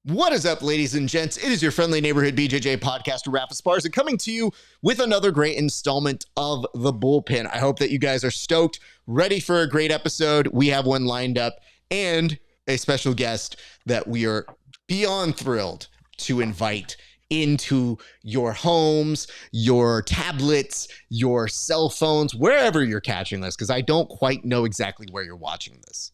What is up, ladies and gents? It is your friendly neighborhood BJJ podcaster, RAF ESPARZA, coming to you with another great installment of The Bullpen. I hope that you guys are stoked, ready for a great episode. We have one lined up and a special guest that we are beyond thrilled to invite into your homes, your tablets, your cell phones, wherever you're catching this, because I don't quite know exactly where you're watching this.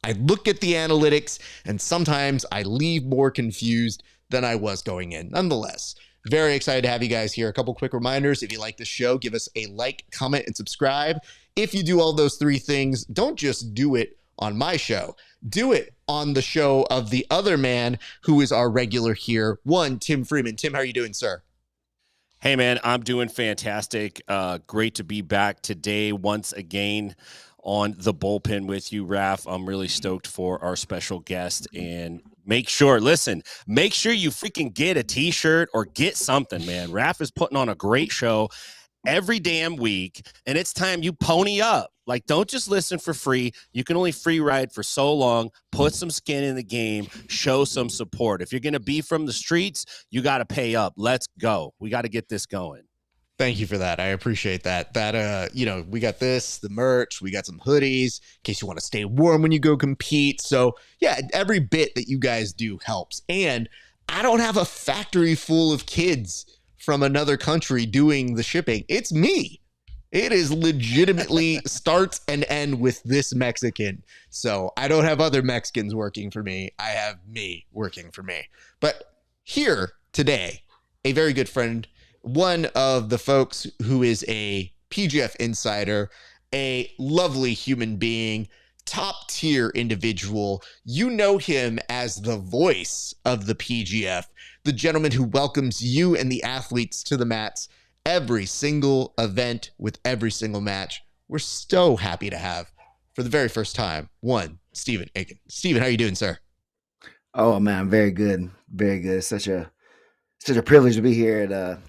I look at the analytics and sometimes I leave more confused than I was going in. Nonetheless, very excited to have you guys here. A couple quick reminders. If you like the show, give us a like, comment, and subscribe. If you do all those three things, don't just do it on my show. Do it on the show of the other man who is our regular here, Tim Freeman. Tim, how are you doing, sir? Hey, man, I'm doing fantastic. Great to be back today once again on The Bullpen with you, Raf. I'm really stoked for our special guest, and make sure you freaking get a t-shirt or get something, man. Raf is putting on a great show every damn week, and it's time you pony up. Like, don't just listen for free. You can only free ride for so long. Put some skin in the game, show some support. If you're going to be from the streets, you got to pay up. Let's go. We got to get this going. Thank you for that. I appreciate that. We got this, the merch, we got some hoodies in case you want to stay warm when you go compete. So yeah, every bit that you guys do helps. And I don't have a factory full of kids from another country doing the shipping. It's me. It is legitimately starts and end with this Mexican. So I don't have other Mexicans working for me. I have me working for me. But here today, a very good friend, one of the folks who is a PGF insider, a lovely human being, top tier individual. You know him as the voice of the PGF, the gentleman who welcomes you and the athletes to the mats every single event with every single match. We're so happy to have, for the very first time, STEPHEN EAKIN. Stephen, how are you doing, sir? Oh man, very good. Very good. It's such a privilege to be here at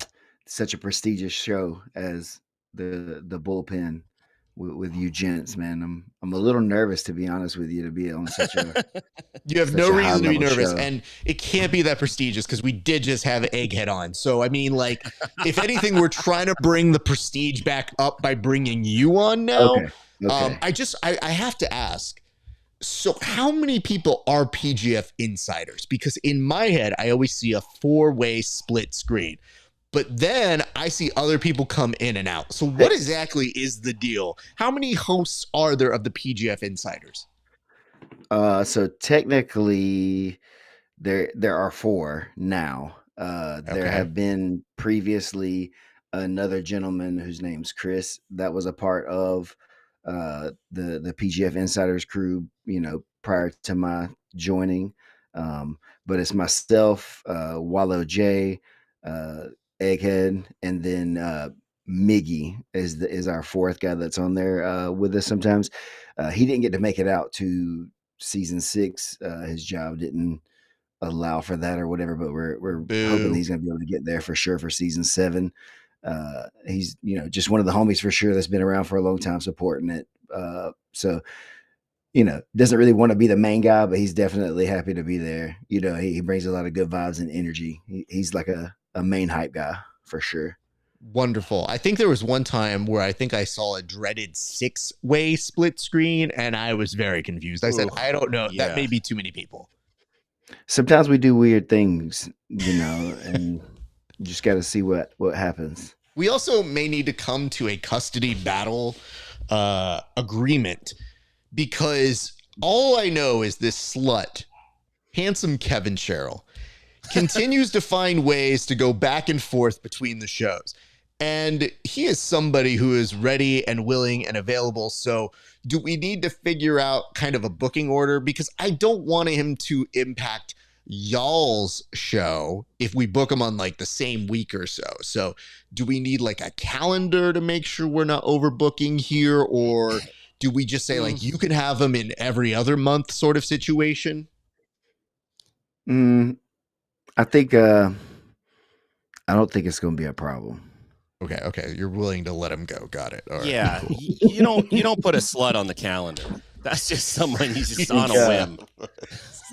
such a prestigious show as the Bullpen with you gents, man. I'm a little nervous, to be honest with you, to be on such a you have no reason to be nervous show. And it can't be that prestigious because we did just have Egghead on. So I mean, like, if anything, we're trying to bring the prestige back up by bringing you on now. Okay. I have to ask, so how many people are PGF insiders? Because in my head, I always see a 4-way split screen. But then I see other people come in and out. So what exactly is the deal? How many hosts are there of the PGF Insiders? So technically there are 4 now. There have been previously another gentleman whose name's Chris that was a part of the PGF Insiders crew, prior to my joining. But it's myself, Wallow J, Egghead, and then Miggy is our 4th guy that's on there with us sometimes. He didn't get to make it out to season 6. His job didn't allow for that or whatever, but we're hoping he's going to be able to get there for sure for season 7. He's just one of the homies for sure that's been around for a long time supporting it. So doesn't really want to be the main guy, but he's definitely happy to be there. He brings a lot of good vibes and energy. He's like a main hype guy for sure. Wonderful. I think there was one time where I think I saw a dreaded 6-way split screen and I was very confused. I said, I don't know. Yeah. That may be too many people. Sometimes we do weird things, and you just got to see what happens. We also may need to come to a custody battle agreement, because all I know is this slut, handsome Kevin Sherrill, continues to find ways to go back and forth between the shows. And he is somebody who is ready and willing and available. So do we need to figure out kind of a booking order? Because I don't want him to impact y'all's show if we book him on like the same week or so. So do we need like a calendar to make sure we're not overbooking here? Or do we just say like, you can have him in every other month sort of situation? I think, I don't think it's going to be a problem. Okay. You're willing to let him go. Got it. All right. Yeah. Cool. You don't put a slut on the calendar. That's just someone you just on a whim.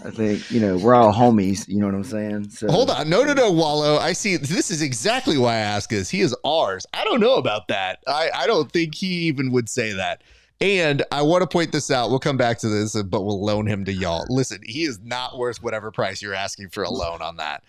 I think, we're all homies. You know what I'm saying? So, hold on. No, Wallow. I see. This is exactly why I ask this. He is ours. I don't know about that. I don't think he even would say that. And I want to point this out. We'll come back to this, but we'll loan him to y'all. Listen, he is not worth whatever price you're asking for a loan on that.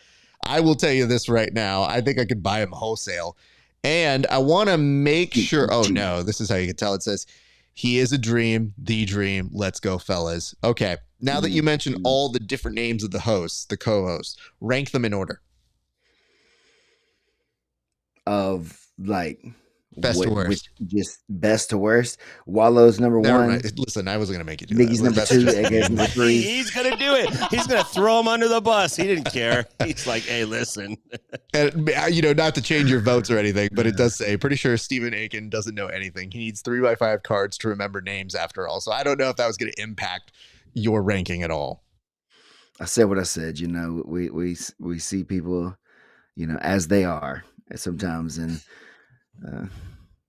I will tell you this right now. I think I could buy him wholesale. And I want to make sure. Oh, no. This is how you can tell. It says, he is a dream, the dream. Let's go, fellas. Okay. Now that you mentioned all the different names of the hosts, the co-hosts, rank them in order. Of like best to worst. Just best to worst. Wallow's number one. Listen, I wasn't going to make you do Mickey's that. number two. Egghead's number three. He's going to do it. He's going to throw him under the bus. He didn't care. He's like, hey, listen. And, not to change your votes or anything, but it does say, pretty sure Stephen Aiken doesn't know anything. He needs 3x5 cards to remember names after all. So I don't know if that was going to impact your ranking at all. I said what I said. We see people, as they are sometimes, and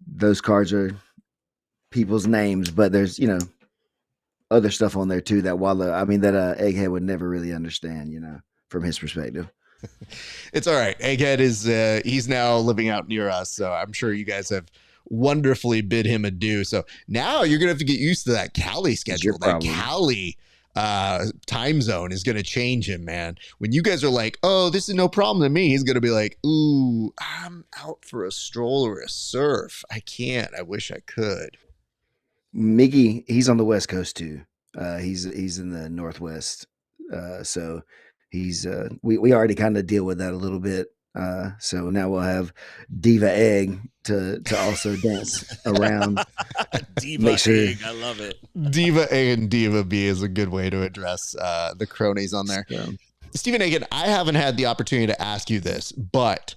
those cards are people's names, but there's other stuff on there too that Egghead would never really understand, from his perspective. It's all right. Egghead is he's now living out near us, so I'm sure you guys have wonderfully bid him adieu. So now you're gonna have to get used to that Cali schedule. That Cali time zone is gonna change him, man. When you guys are like, oh, this is no problem to me, he's gonna be like, ooh, I'm out for a stroll or a surf. I can't. I wish I could. Mickey, he's on the West Coast too. He's in the Northwest. So he's we already kind of deal with that a little bit. So now we'll have Diva Egg to also dance around. Diva Egg, I love it. Diva A and Diva B is a good way to address the cronies on there. So, Stephen Aiken, I haven't had the opportunity to ask you this, but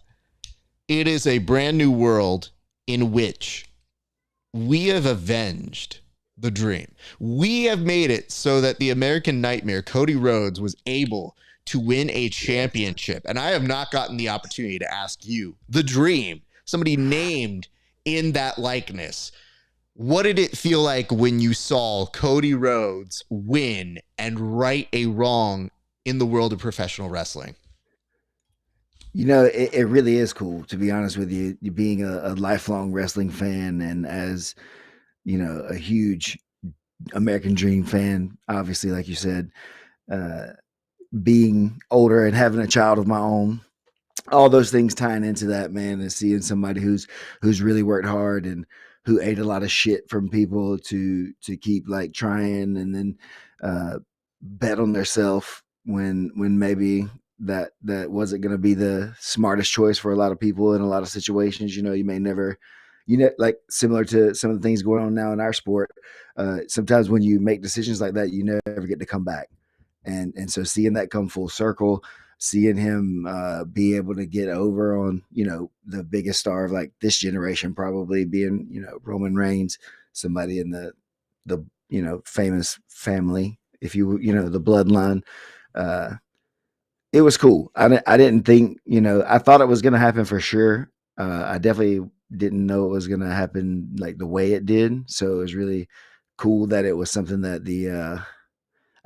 it is a brand new world in which we have avenged the dream. We have made it so that the American Nightmare, Cody Rhodes, was able to win a championship. And I have not gotten the opportunity to ask you, the dream, somebody named in that likeness, what did it feel like when you saw Cody Rhodes win and right a wrong in the world of professional wrestling? It really is cool, to be honest with you. You being a lifelong wrestling fan, and as a huge American Dream fan, obviously, like you said, being older and having a child of my own, all those things tying into that, man, and seeing somebody who's really worked hard and who ate a lot of shit from people to keep like trying, and then bet on theirself when maybe that wasn't going to be the smartest choice for a lot of people in a lot of situations. You may never, like similar to some of the things going on now in our sport. Sometimes when you make decisions like that, you never get to come back. And so seeing that come full circle, seeing him be able to get over on, the biggest star of like this generation, probably being, Roman Reigns, somebody in the famous family, if you, the bloodline. It was cool. I didn't think, I thought it was going to happen for sure. I definitely didn't know it was going to happen like the way it did. So it was really cool that it was something that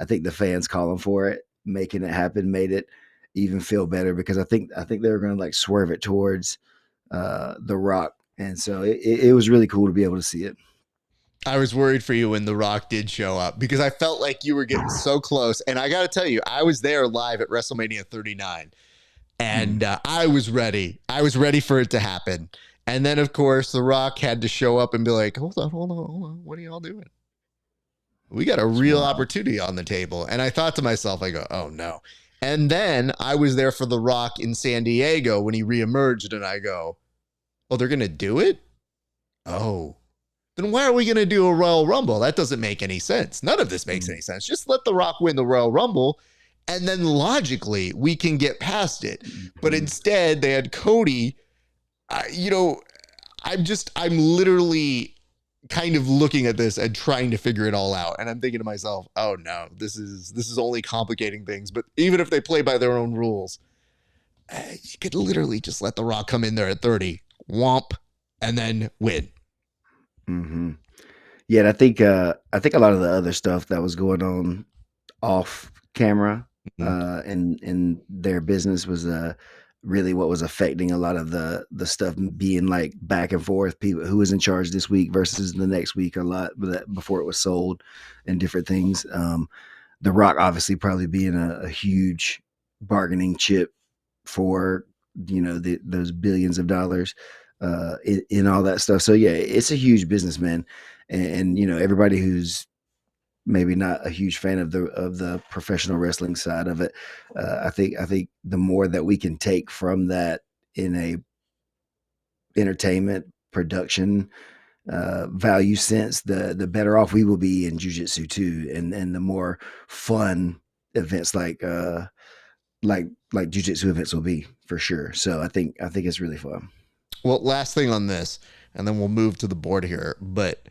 I think the fans calling for it, making it happen, made it even feel better, because I think they were going to like swerve it towards The Rock. And so it was really cool to be able to see it. I was worried for you when The Rock did show up, because I felt like you were getting so close. And I got to tell you, I was there live at WrestleMania 39, and I was ready. I was ready for it to happen. And then, of course, The Rock had to show up and be like, hold on. What are y'all doing? We got a real opportunity on the table. And I thought to myself, I go, oh, no. And then I was there for The Rock in San Diego when he reemerged, and I go, oh, they're going to do it? Oh. Then why are we going to do a Royal Rumble? That doesn't make any sense. None of this makes any sense. Just let The Rock win the Royal Rumble, and then logically we can get past it. But instead, they had Cody. I'm literally kind of looking at this and trying to figure it all out. And I'm thinking to myself, oh no, this is only complicating things. But even if they play by their own rules, you could literally just let The Rock come in there at 30, womp, and then win. Mm-hmm. Yeah, and I think a lot of the other stuff that was going on off camera in their business was really what was affecting a lot of the stuff being like back and forth, people who was in charge this week versus the next week a lot before it was sold and different things. The Rock obviously probably being a huge bargaining chip for, those billions of dollars in all that stuff. So yeah, it's a huge business, man. And everybody who's maybe not a huge fan of the professional wrestling side of it, I think the more that we can take from that in a entertainment production value sense, the better off we will be in jiu-jitsu too, and the more fun events like jiu-jitsu events will be for sure. So I think it's really fun. Well, last thing on this, and then we'll move to the board here, but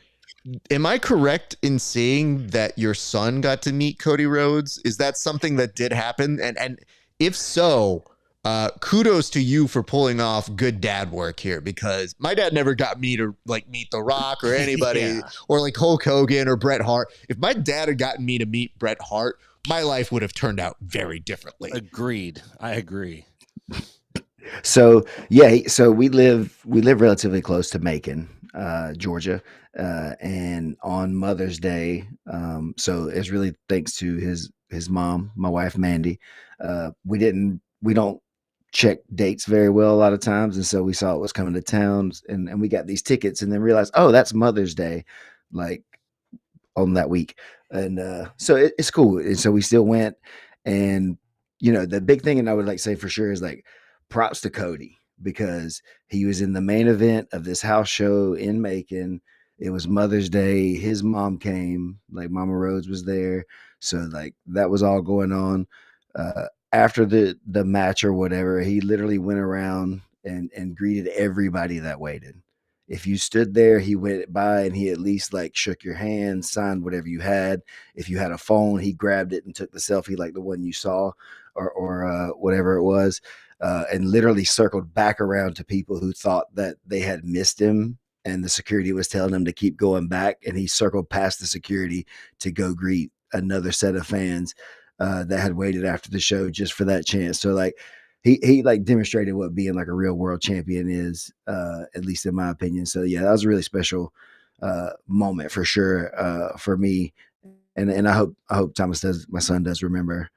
am I correct in saying that your son got to meet Cody Rhodes? Is that something that did happen? And if so, kudos to you for pulling off good dad work here, because my dad never got me to meet The Rock or anybody or like Hulk Hogan or Bret Hart. If my dad had gotten me to meet Bret Hart, my life would have turned out very differently. Agreed. I agree. So yeah, so we live relatively close to Macon, Georgia, and on Mother's Day, so it's really thanks to his mom, my wife Mandy. We don't check dates very well a lot of times, and so we saw it was coming to town, and we got these tickets, and then realized, oh, that's Mother's Day, like on that week, and so it's cool, and so we still went, and the big thing, and I would like say for sure is like, props to Cody, because he was in the main event of this house show in Macon. It was Mother's Day. His mom came, like Mama Rhodes was there. So like that was all going on. After the match or whatever, he literally went around and greeted everybody that waited. If you stood there, he went by and he at least like shook your hand, signed whatever you had. If you had a phone, he grabbed it and took the selfie like the one you saw or whatever it was. And literally circled back around to people who thought that they had missed him and the security was telling him to keep going back. And he circled past the security to go greet another set of fans that had waited after the show just for that chance. So like he like demonstrated what being like a real world champion is, at least in my opinion. So yeah, that was a really special moment for sure for me. And I hope Thomas my son does remember,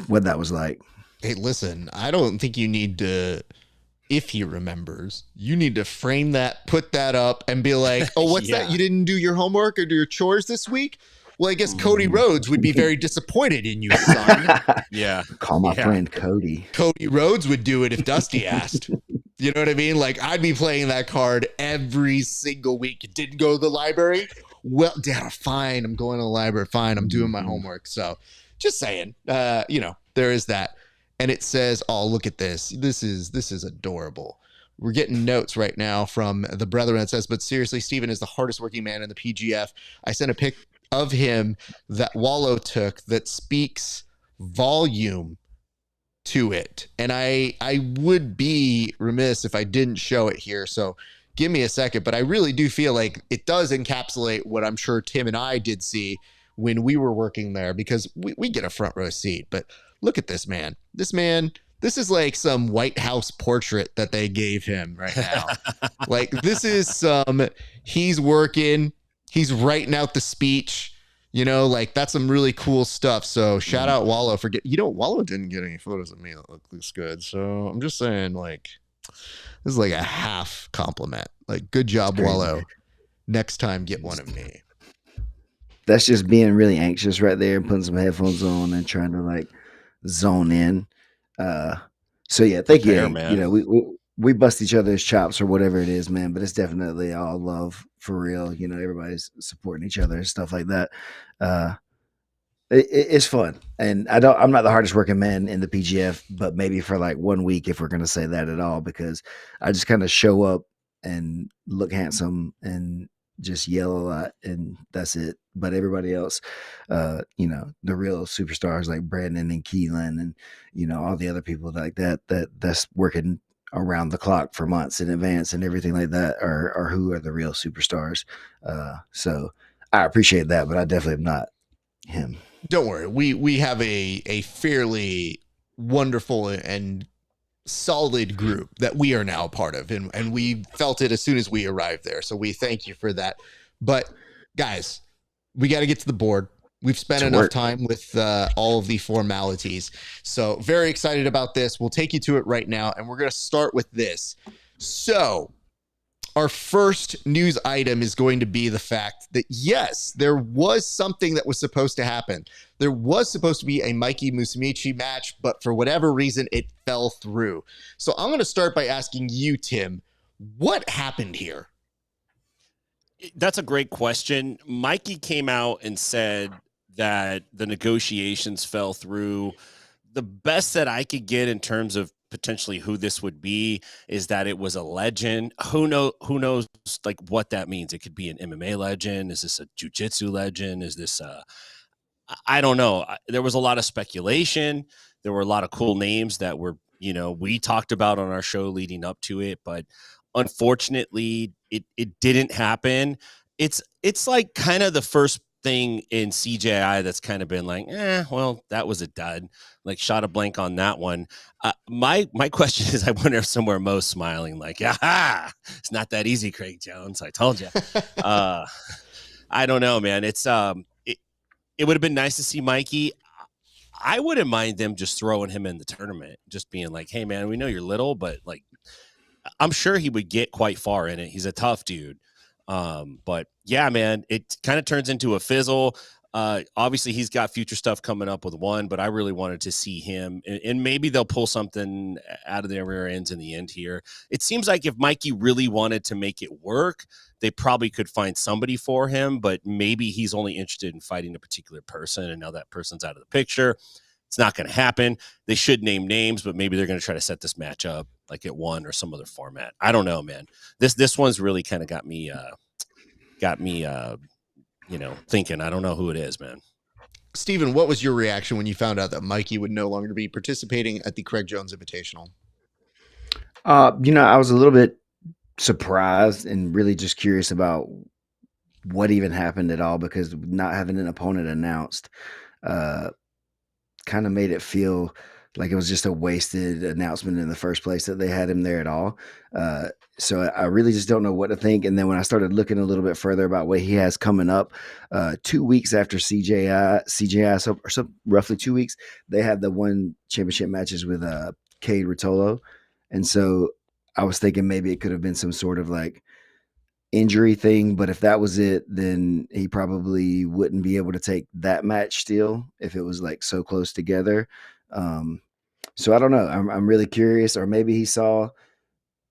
what that was like. Hey, listen, I don't think you need to, if he remembers, you need to frame that, put that up and be like, oh, what's that? You didn't do your homework or do your chores this week? Well, I guess Cody Rhodes would be very disappointed in you, son. Yeah. Call my friend Cody. Cody Rhodes would do it if Dusty asked. You know what I mean? Like, I'd be playing that card every single week. You didn't go to the library? Well, Dad, fine. I'm going to the library. Fine. I'm doing my homework. So just saying, there is that. And it says, oh, look at this. This is adorable. We're getting notes right now from the brethren that says, but seriously, Stephen is the hardest working man in the PGF. I sent a pic of him that Wallow took that speaks volume to it. And I would be remiss if I didn't show it here. So give me a second. But I really do feel like it does encapsulate what I'm sure Tim and I did see when we were working there, because we get a front row seat. But look at this man. This is like some White House portrait that they gave him right now. Like, this is he's working, he's writing out the speech, like that's some really cool stuff. So shout out Wallow for Wallow didn't get any photos of me that look this good. So I'm just saying, like, This is like a half compliment. Like, good job, Wallow. Next time, get one of me. That's just being really anxious right there and putting some headphones on and trying to like zone in. So yeah, thank Prepare, you. man. You know, we bust each other's chops or whatever it is, man. But it's definitely all love for real. You know, everybody's supporting each other and stuff like that. It's fun, and I'm not the hardest working man in the PGF, but maybe for like 1 week, if we're gonna say that at all, because I just kind of show up and look handsome and just yell a lot, and that's it. But everybody else, you know, the real superstars like Brandon and Keelan, and you know all the other people like that's working around the clock for months in advance and everything like that are who are the real superstars. So I appreciate that, but I definitely am not him. Don't worry. We have a fairly wonderful and solid group that we are now a part of, and we felt it as soon as we arrived there. So we thank you for that. But guys, we got to get to the board. We've spent enough time with all of the formalities. So very excited about this. We'll take you to it right now, and we're going to start with this. So our first news item is going to be the fact that, yes, there was something that was supposed to happen. There was supposed to be a Mikey Musumeci match, but for whatever reason, it fell through. So I'm going to start by asking you, Tim, what happened here? That's a great question. Mikey came out and said that the negotiations fell through. The best that I could get in terms of potentially who this would be is that it was a legend. Who knows like what that means? It could be an MMA legend. Is this a jiu-jitsu legend? Is this I don't know. There was a lot of speculation. There were a lot of cool names that were, you know, we talked about on our show leading up to it, but unfortunately it didn't happen. It's like kind of the first thing in CJI that's kind of been like, well, that was a dud. Like, shot a blank on that one. My question is, I wonder if somewhere Mo's smiling like, aha, it's not that easy, Craig Jones. I told you. I don't know, man. It's it would have been nice to see Mikey. I wouldn't mind them just throwing him in the tournament, just being like, hey, man, we know you're little, but like, I'm sure he would get quite far in it. He's a tough dude. But yeah, man, it kind of turns into a fizzle. Obviously he's got future stuff coming up with one, but I really wanted to see him, and maybe they'll pull something out of their rear ends in the end here. It seems like if Mikey really wanted to make it work, they probably could find somebody for him, but maybe he's only interested in fighting a particular person. And now that person's out of the picture, it's not going to happen. They should name names, but maybe they're going to try to set this match up like at one or some other format. I don't know, man. This one's really kind of got me, you know, thinking. I don't know who it is, man. Stephen, what was your reaction when you found out that Mikey would no longer be participating at the Craig Jones Invitational? You know, I was a little bit surprised and really just curious about what even happened at all, because not having an opponent announced kind of made it feel like it was just a wasted announcement in the first place that they had him there at all. So I really just don't know what to think. And then when I started looking a little bit further about what he has coming up, 2 weeks after CJI, so roughly 2 weeks, they had the one championship matches with Cade Rotolo. And so I was thinking maybe it could have been some sort of like injury thing, but if that was it, then he probably wouldn't be able to take that match still if it was like so close together. So I don't know. I'm really curious, or maybe he saw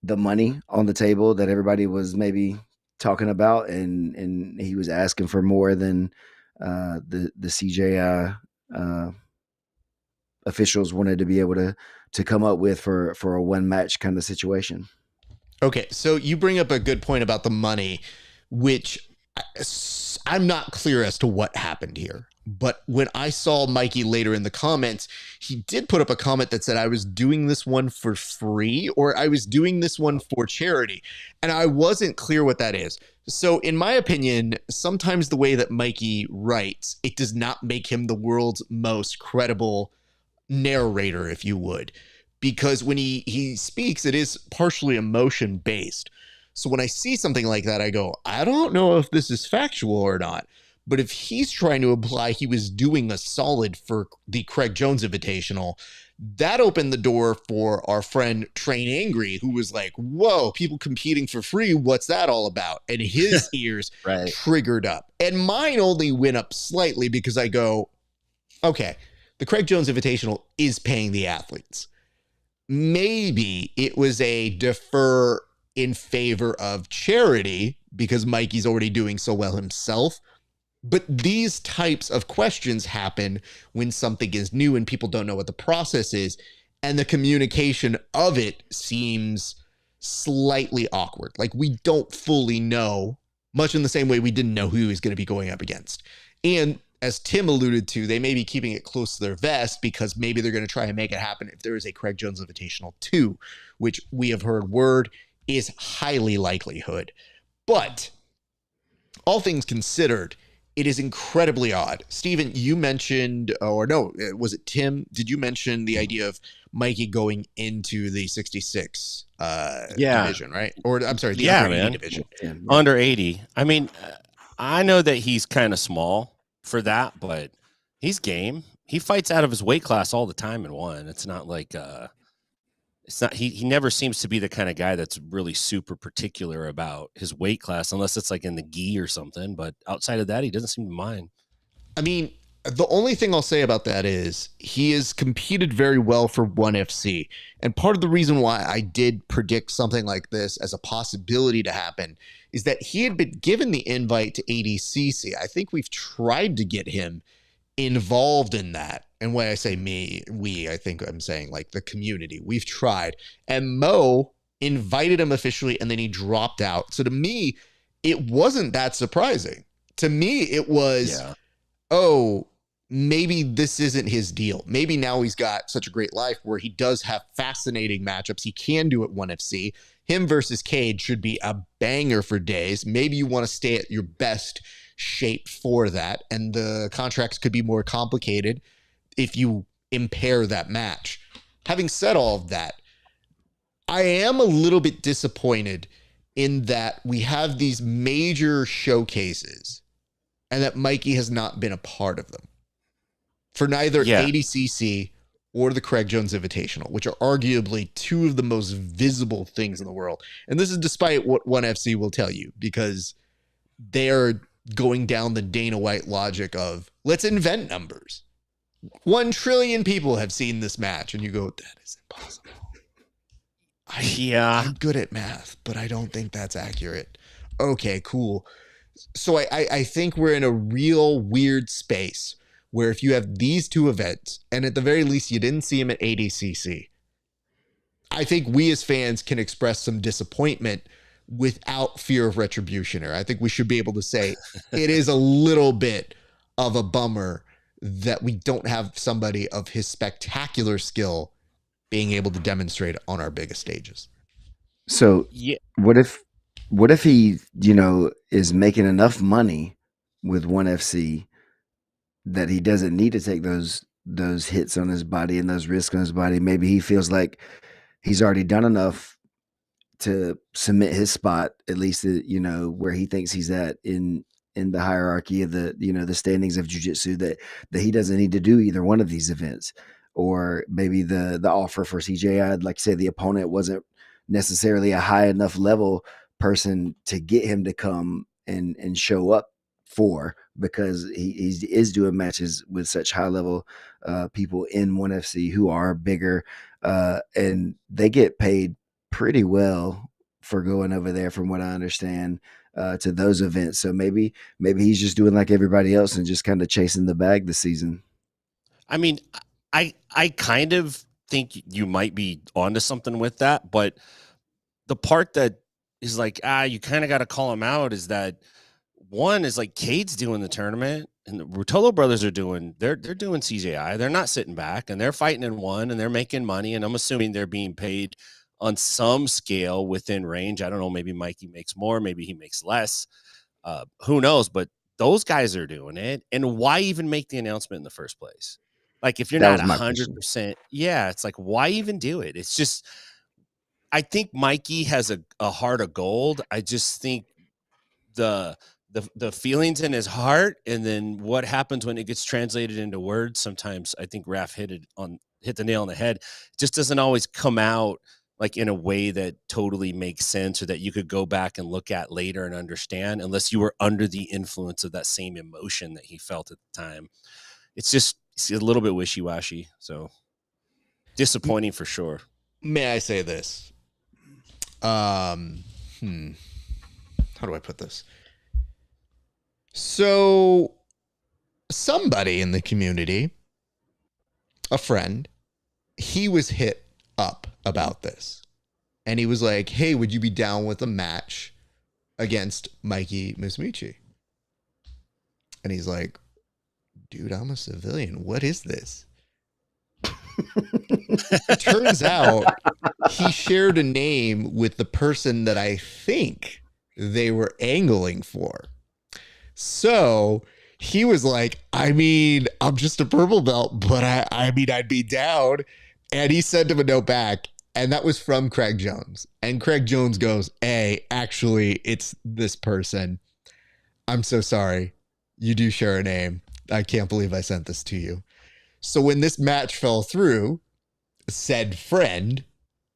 the money on the table that everybody was maybe talking about, and he was asking for more than the CJI officials wanted to be able to come up with for a one match kind of situation. Okay, so you bring up a good point about the money, which I'm not clear as to what happened here. But when I saw Mikey later in the comments, he did put up a comment that said I was doing this one for free, or I was doing this one for charity. And I wasn't clear what that is. So in my opinion, sometimes the way that Mikey writes, it does not make him the world's most credible narrator, if you would. Because when he speaks, it is partially emotion based. So when I see something like that, I go, I don't know if this is factual or not. But if he's trying to imply he was doing a solid for the Craig Jones Invitational, that opened the door for our friend Train Angry, who was like, whoa, people competing for free. What's that all about? And his ears triggered up. And mine only went up slightly because I go, okay, the Craig Jones Invitational is paying the athletes. Maybe it was a defer in favor of charity because Mikey's already doing so well himself. But these types of questions happen when something is new and people don't know what the process is, and the communication of it seems slightly awkward. Like we don't fully know, much in the same way we didn't know who he was going to be going up against. And as Tim alluded to, they may be keeping it close to their vest because maybe they're going to try and make it happen if there is a Craig Jones Invitational 2, which we have heard word is highly likelihood. But all things considered, it is incredibly odd. Stephen, you mentioned, or no, was it Tim? Did you mention the idea of Mikey going into the 66 division, right? Or I'm sorry, the under 80 division. Under 80. I mean, I know that he's kind of small for that, but he's game. He fights out of his weight class all the time and won. It's not like it's not he never seems to be the kind of guy that's really super particular about his weight class unless it's like in the gi or something, but outside of that he doesn't seem to mind. I mean, the only thing I'll say about that is he has competed very well for 1FC. And part of the reason why I did predict something like this as a possibility to happen is that he had been given the invite to ADCC. I think we've tried to get him involved in that. And when I say we, I think I'm saying like the community. We've tried. And Mo invited him officially and then he dropped out. So to me, it wasn't that surprising. To me, it was, oh, maybe this isn't his deal. Maybe now he's got such a great life where he does have fascinating matchups. He can do it 1FC. Him versus Cade should be a banger for days. Maybe you want to stay at your best shape for that. And the contracts could be more complicated if you impair that match. Having said all of that, I am a little bit disappointed in that we have these major showcases and that Mikey has not been a part of them for neither ADCC or the Craig Jones Invitational, which are arguably two of the most visible things in the world. And this is despite what 1FC will tell you, because they're going down the Dana White logic of let's invent numbers. 1 trillion people have seen this match. And you go, that is impossible. I'm good at math, but I don't think that's accurate. Okay, cool. So I think we're in a real weird space where if you have these two events, and at the very least you didn't see him at ADCC, I think we as fans can express some disappointment without fear of retribution. Or I think we should be able to say it is a little bit of a bummer that we don't have somebody of his spectacular skill being able to demonstrate on our biggest stages. So what if he, is making enough money with 1FC that he doesn't need to take those hits on his body and those risks on his body? Maybe he feels like he's already done enough to cement his spot, at least, where he thinks he's at in the hierarchy of the, the standings of jiu-jitsu, that he doesn't need to do either one of these events. Or maybe the offer for CJ, like I say, the opponent wasn't necessarily a high enough level person to get him to come and show up for, because he is doing matches with such high level people in 1FC who are bigger, and they get paid pretty well for going over there, from what I understand, to those events. So maybe he's just doing like everybody else and just kind of chasing the bag this season. I mean, I kind of think you might be onto something with that, but the part that is like, you kind of got to call him out is that one is like Cade's doing the tournament and the Rutolo brothers are doing, they're doing CJI. They're not sitting back and they're fighting in one and they're making money. And I'm assuming they're being paid on some scale within range. I don't know. Maybe Mikey makes more, maybe he makes less. Who knows? But those guys are doing it. And why even make the announcement in the first place? Like, if you're not 100%, it's like, why even do it? It's just, I think Mikey has a heart of gold. I just think the the feelings in his heart, and then what happens when it gets translated into words. Sometimes I think Raph hit the nail on the head. It just doesn't always come out like in a way that totally makes sense, or that you could go back and look at later and understand, unless you were under the influence of that same emotion that he felt at the time. It's a little bit wishy-washy. So disappointing for sure. May I say this? How do I put this? So somebody in the community, a friend, he was hit up about this. And he was like, hey, would you be down with a match against Mikey Musumeci? And he's like, dude, I'm a civilian. What is this? Turns out he shared a name with the person that I think they were angling for. So he was like, I mean, I'm just a purple belt, but I mean, I'd be down. And he sent him a note back, and that was from Craig Jones. And Craig Jones goes, hey, actually, it's this person. I'm so sorry. You do share a name. I can't believe I sent this to you. So when this match fell through, said friend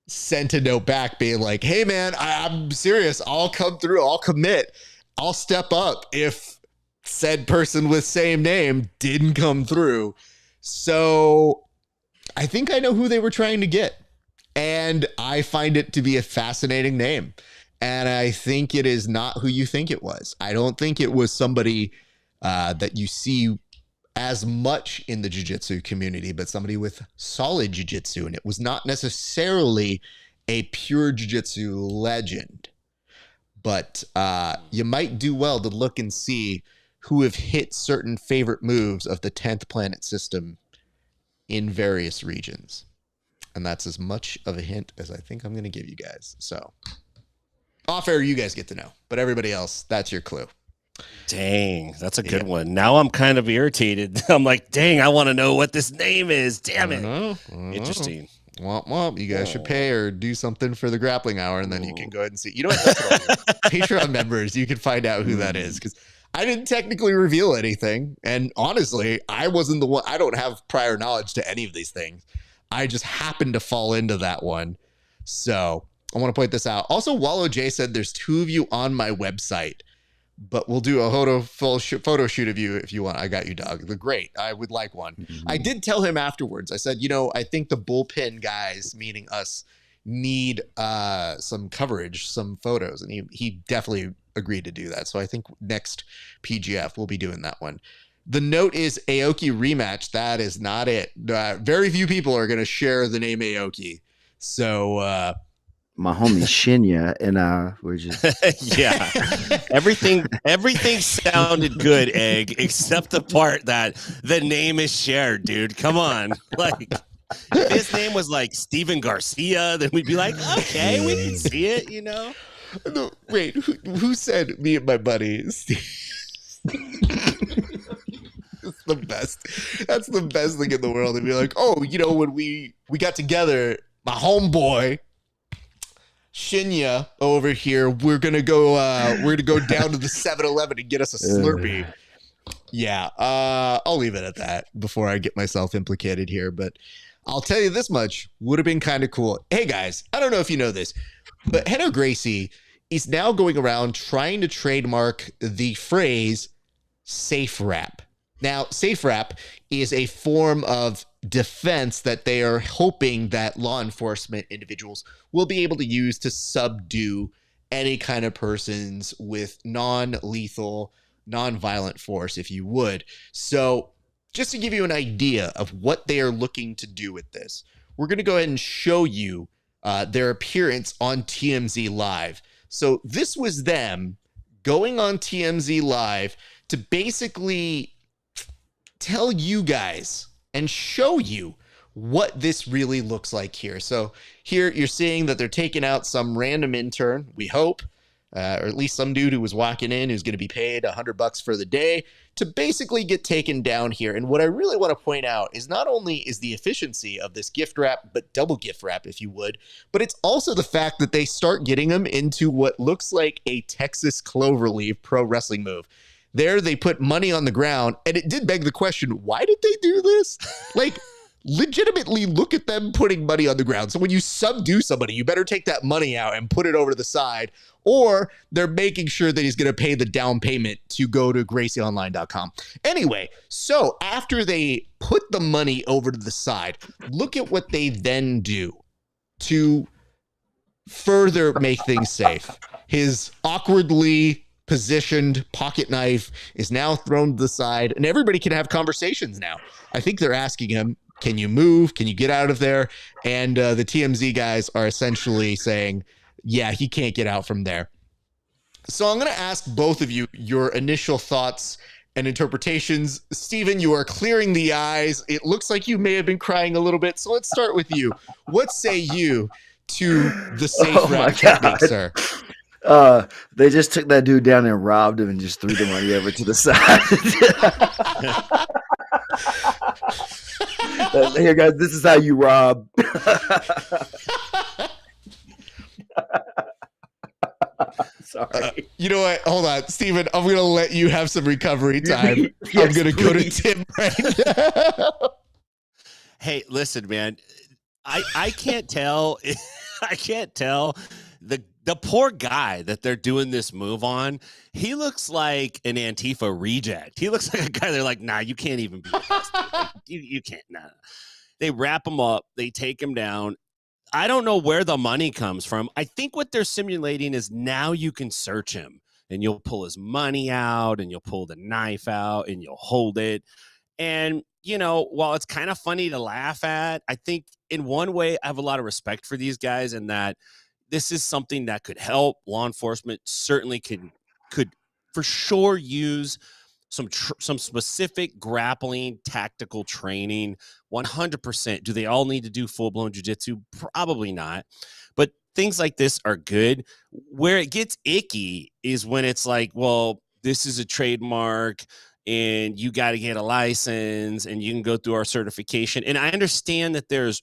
sent a note back being like, hey, man, I'm serious. I'll come through. I'll commit. I'll step up if said person with same name didn't come through. So I think I know who they were trying to get. And I find it to be a fascinating name. And I think it is not who you think it was. I don't think it was somebody that you see as much in the jiu-jitsu community, but somebody with solid jiu-jitsu. And it was not necessarily a pure jiu-jitsu legend. But you might do well to look and see who have hit certain favorite moves of the 10th planet system in various regions. And that's as much of a hint as I think I'm going to give you guys. So off air, you guys get to know, but everybody else, that's your clue. Dang, that's a good one. Now I'm kind of irritated. I'm like, dang, I want to know what this name is. Damn it. Interesting. Womp womp. You guys should pay or do something for the grappling hour, and then you can go ahead and see. You know what? That's what I'll do. Patreon members, you can find out who that is, because I didn't technically reveal anything. And honestly, I wasn't the one. I don't have prior knowledge to any of these things. I just happened to fall into that one. So I want to point this out. Also, Wallow J said there's 2 of you on my website, but we'll do a photo shoot of you if you want. I got you, dog. They're great. I would like one. Mm-hmm. I did tell him afterwards. I said, I think the bullpen guys, meaning us, need some coverage, some photos. And he definitely agreed to do that. So I think next PGF we'll be doing that one. The note is Aoki rematch. That is not it. Very few people are going to share the name Aoki. So my homie Shinya and I were just yeah. Everything sounded good, Egg, except the part that the name is shared, dude. Come on. Like, if his name was like Steven Garcia, then we'd be like, okay, we can see it, No, wait, who said me and my buddy Steve? It's the best. That's the best thing in the world. To be like, when we got together, my homeboy Shinya over here, we're gonna go down to the 7-Eleven and get us a Slurpee. Yeah, I'll leave it at that before I get myself implicated here. But I'll tell you this much: would have been kind of cool. Hey guys, I don't know if you know this, but Henno Gracie is now going around trying to trademark the phrase "safe rap." Now, safe rap is a form of defense that they are hoping that law enforcement individuals will be able to use to subdue any kind of persons with non-lethal, non-violent force, if you would. So just to give you an idea of what they are looking to do with this, we're going to go ahead and show you their appearance on TMZ Live. So this was them going on TMZ Live to basically tell you guys and show you what this really looks like here. So here you're seeing that they're taking out some random intern, we hope, or at least some dude who was walking in who's going to be paid $100 for the day to basically get taken down here. And what I really want to point out is not only is the efficiency of this gift wrap, but double gift wrap, if you would, but it's also the fact that they start getting them into what looks like a Texas Cloverleaf pro wrestling move. There, they put money on the ground, and it did beg the question, why did they do this? Like, legitimately look at them putting money on the ground. So when you subdue somebody, you better take that money out and put it over to the side, or they're making sure that he's going to pay the down payment to go to gracieonline.com. Anyway, so after they put the money over to the side, look at what they then do to further make things safe. His awkwardly positioned pocket knife is now thrown to the side, and everybody can have conversations now. I think they're asking him, can you move? Can you get out of there? And the TMZ guys are essentially saying, yeah, he can't get out from there. So I'm going to ask both of you your initial thoughts and interpretations. Stephen, you are clearing the eyes. It looks like you may have been crying a little bit. So let's start with you. What say you to the safe wrap technique, sir? They just took that dude down and robbed him and just threw the money over to the side. Here, guys, this is how you rob. Sorry. You know what? Hold on, Steven. I'm going to let you have some recovery time. Yes, I'm going to go to Tim right now. Hey, listen, man. I can't tell. I can't tell the poor guy that they're doing this move on. He looks like an Antifa reject. He looks like a guy they're like, nah, you can't even be like, you can't. Nah. They wrap him up. They take him down. I don't know where the money comes from. I think what they're simulating is now you can search him and you'll pull his money out and you'll pull the knife out and you'll hold it. And, you know, while it's kind of funny to laugh at, I think in one way I have a lot of respect for these guys in that this is something that could help. Law enforcement certainly could for sure use some specific grappling tactical training. 100%. Do they all need to do full-blown jiu-jitsu? Probably not. But things like this are good. Where it gets icky is when it's like, well, this is a trademark and you got to get a license and you can go through our certification. And I understand that there's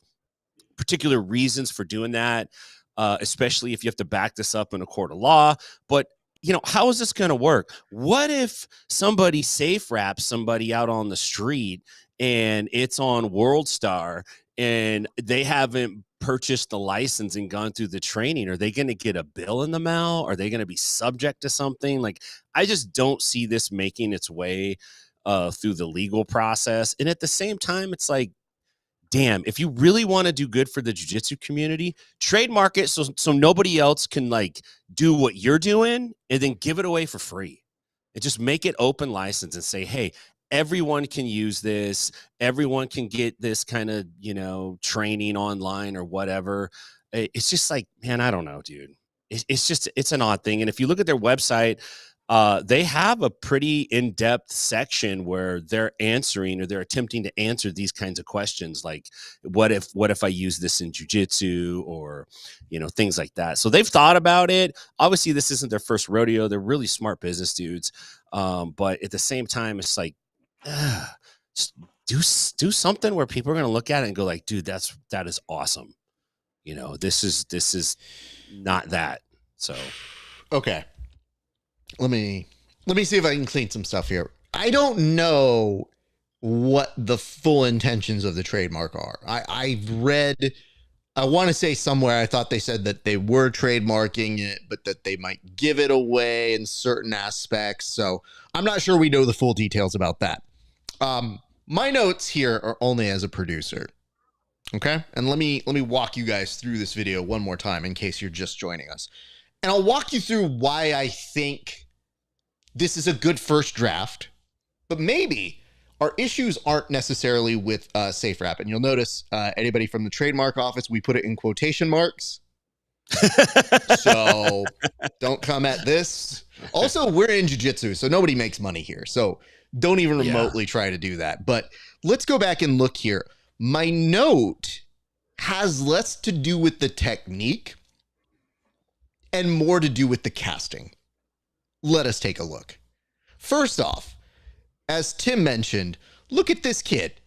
particular reasons for doing that, especially if you have to back this up in a court of law. But you know, how is this going to work? What if somebody safe wraps somebody out on the street and it's on World Star and they haven't purchased the license and gone through the training? Are they going to get a bill in the mail? Are they going to be subject to something? Like, I just don't see this making its way through the legal process. And at the same time, it's like, damn, if you really want to do good for the jiu-jitsu community, trademark it so nobody else can like do what you're doing and then give it away for free. And just make it open license and say, hey, everyone can use this. Everyone can get this kind of, you know, training online or whatever. It's just like, man, I don't know, dude. It's an odd thing. And if you look at their website, they have a pretty in-depth section where they're answering or they're attempting to answer these kinds of questions. Like, what if I use this in jiu-jitsu or, you know, things like that. So they've thought about it. Obviously this isn't their first rodeo. They're really smart business dudes. But at the same time, it's like, just do something where people are going to look at it and go like, dude, that is awesome. You know, this is not that. So, okay. Let me see if I can clean some stuff here. I don't know what the full intentions of the trademark are. I've read, I want to say somewhere, I thought they said that they were trademarking it, but that they might give it away in certain aspects. So I'm not sure we know the full details about that. My notes here are only as a producer. Okay. And let me walk you guys through this video one more time in case you're just joining us. And I'll walk you through why I think this is a good first draft, but maybe our issues aren't necessarily with safe wrap. And you'll notice anybody from the trademark office, we put it in quotation marks. So don't come at this. Also, we're in jiu-jitsu, so nobody makes money here. So don't even remotely try to do that. But let's go back and look here. My note has less to do with the technique and more to do with the casting. Let us take a look. First off, as Tim mentioned, look at this kid.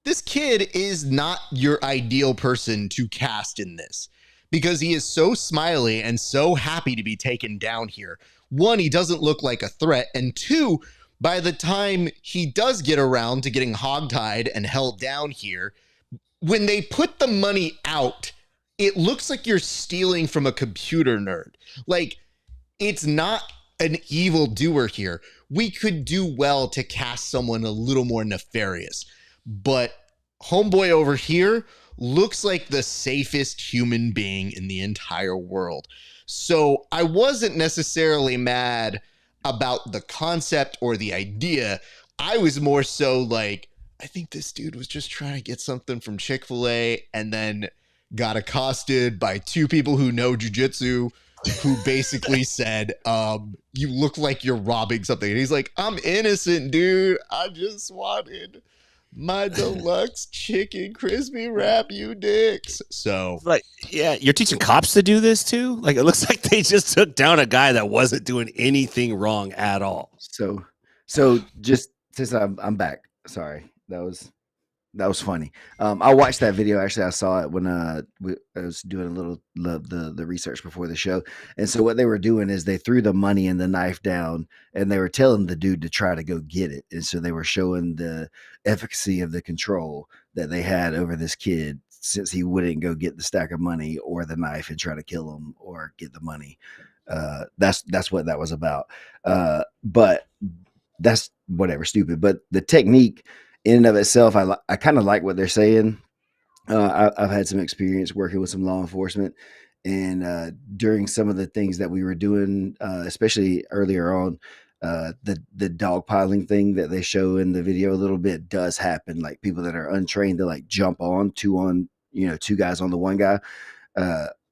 This kid is not your ideal person to cast in this because he is so smiley and so happy to be taken down here. One, he doesn't look like a threat. And two, by the time he does get around to getting hogtied and held down here, when they put the money out, it looks like you're stealing from a computer nerd. Like, it's not an evil doer here. We could do well to cast someone a little more nefarious, but homeboy over here looks like the safest human being in the entire world. So I wasn't necessarily mad about the concept or the idea. I was more so like, I think this dude was just trying to get something from Chick-fil-A and then got accosted by two people who know jujitsu who basically said, you look like you're robbing something. And he's like, I'm innocent, dude. I just wanted my deluxe chicken crispy wrap, you dicks. So, like, yeah, you're teaching cops to do this too? Like, it looks like they just took down a guy that wasn't doing anything wrong at all. So just since I'm back, sorry, that was funny. I watched that video. Actually, I saw it when I was doing a little the research before the show. And so what they were doing is they threw the money and the knife down, and they were telling the dude to try to go get it. And so they were showing the efficacy of the control that they had over this kid, since he wouldn't go get the stack of money or the knife and try to kill him or get the money. That's what that was about. But that's whatever, stupid. But the technique in and of itself, I kind of like what they're saying. I've had some experience working with some law enforcement, and during some of the things that we were doing, especially earlier on, the dogpiling thing that they show in the video a little bit does happen. Like, people that are untrained, they like jump on two guys on the one guy.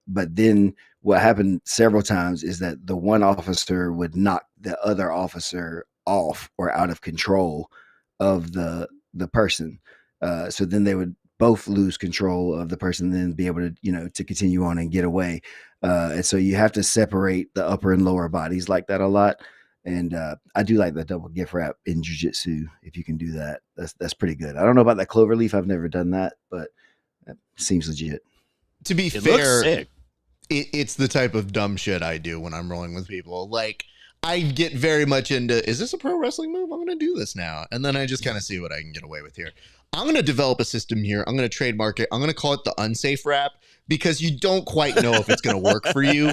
But then what happened several times is that the one officer would knock the other officer off or out of control of the person. So then they would both lose control of the person, and then be able to, to continue on and get away. And so you have to separate the upper and lower bodies like that a lot. And I do like the double gift wrap in jiu-jitsu. If you can do that, that's pretty good. I don't know about that clover leaf. I've never done that, but that seems legit. To be fair, it's the type of dumb shit I do when I'm rolling with people. Like, I get very much into, is this a pro wrestling move? I'm going to do this now. And then I just kind of see what I can get away with here. I'm going to develop a system here. I'm going to trademark it. I'm going to call it the unsafe wrap, because you don't quite know if it's going to work for you.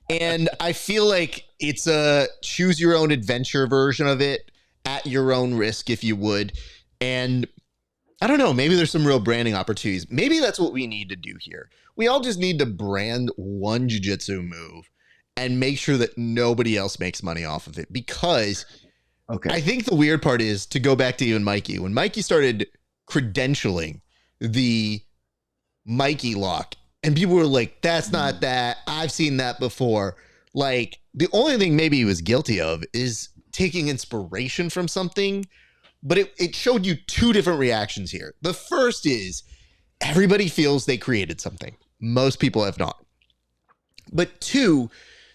And I feel like it's a choose your own adventure version of it, at your own risk, if you would. And I don't know, maybe there's some real branding opportunities. Maybe that's what we need to do here. We all just need to brand one jiu-jitsu move and make sure that nobody else makes money off of it. Because I think the weird part is, to go back to even Mikey, when Mikey started credentialing the Mikey lock, and people were like, that's not that, I've seen that before. Like, the only thing maybe he was guilty of is taking inspiration from something, but it showed you two different reactions here. The first is, everybody feels they created something. Most people have not. But two,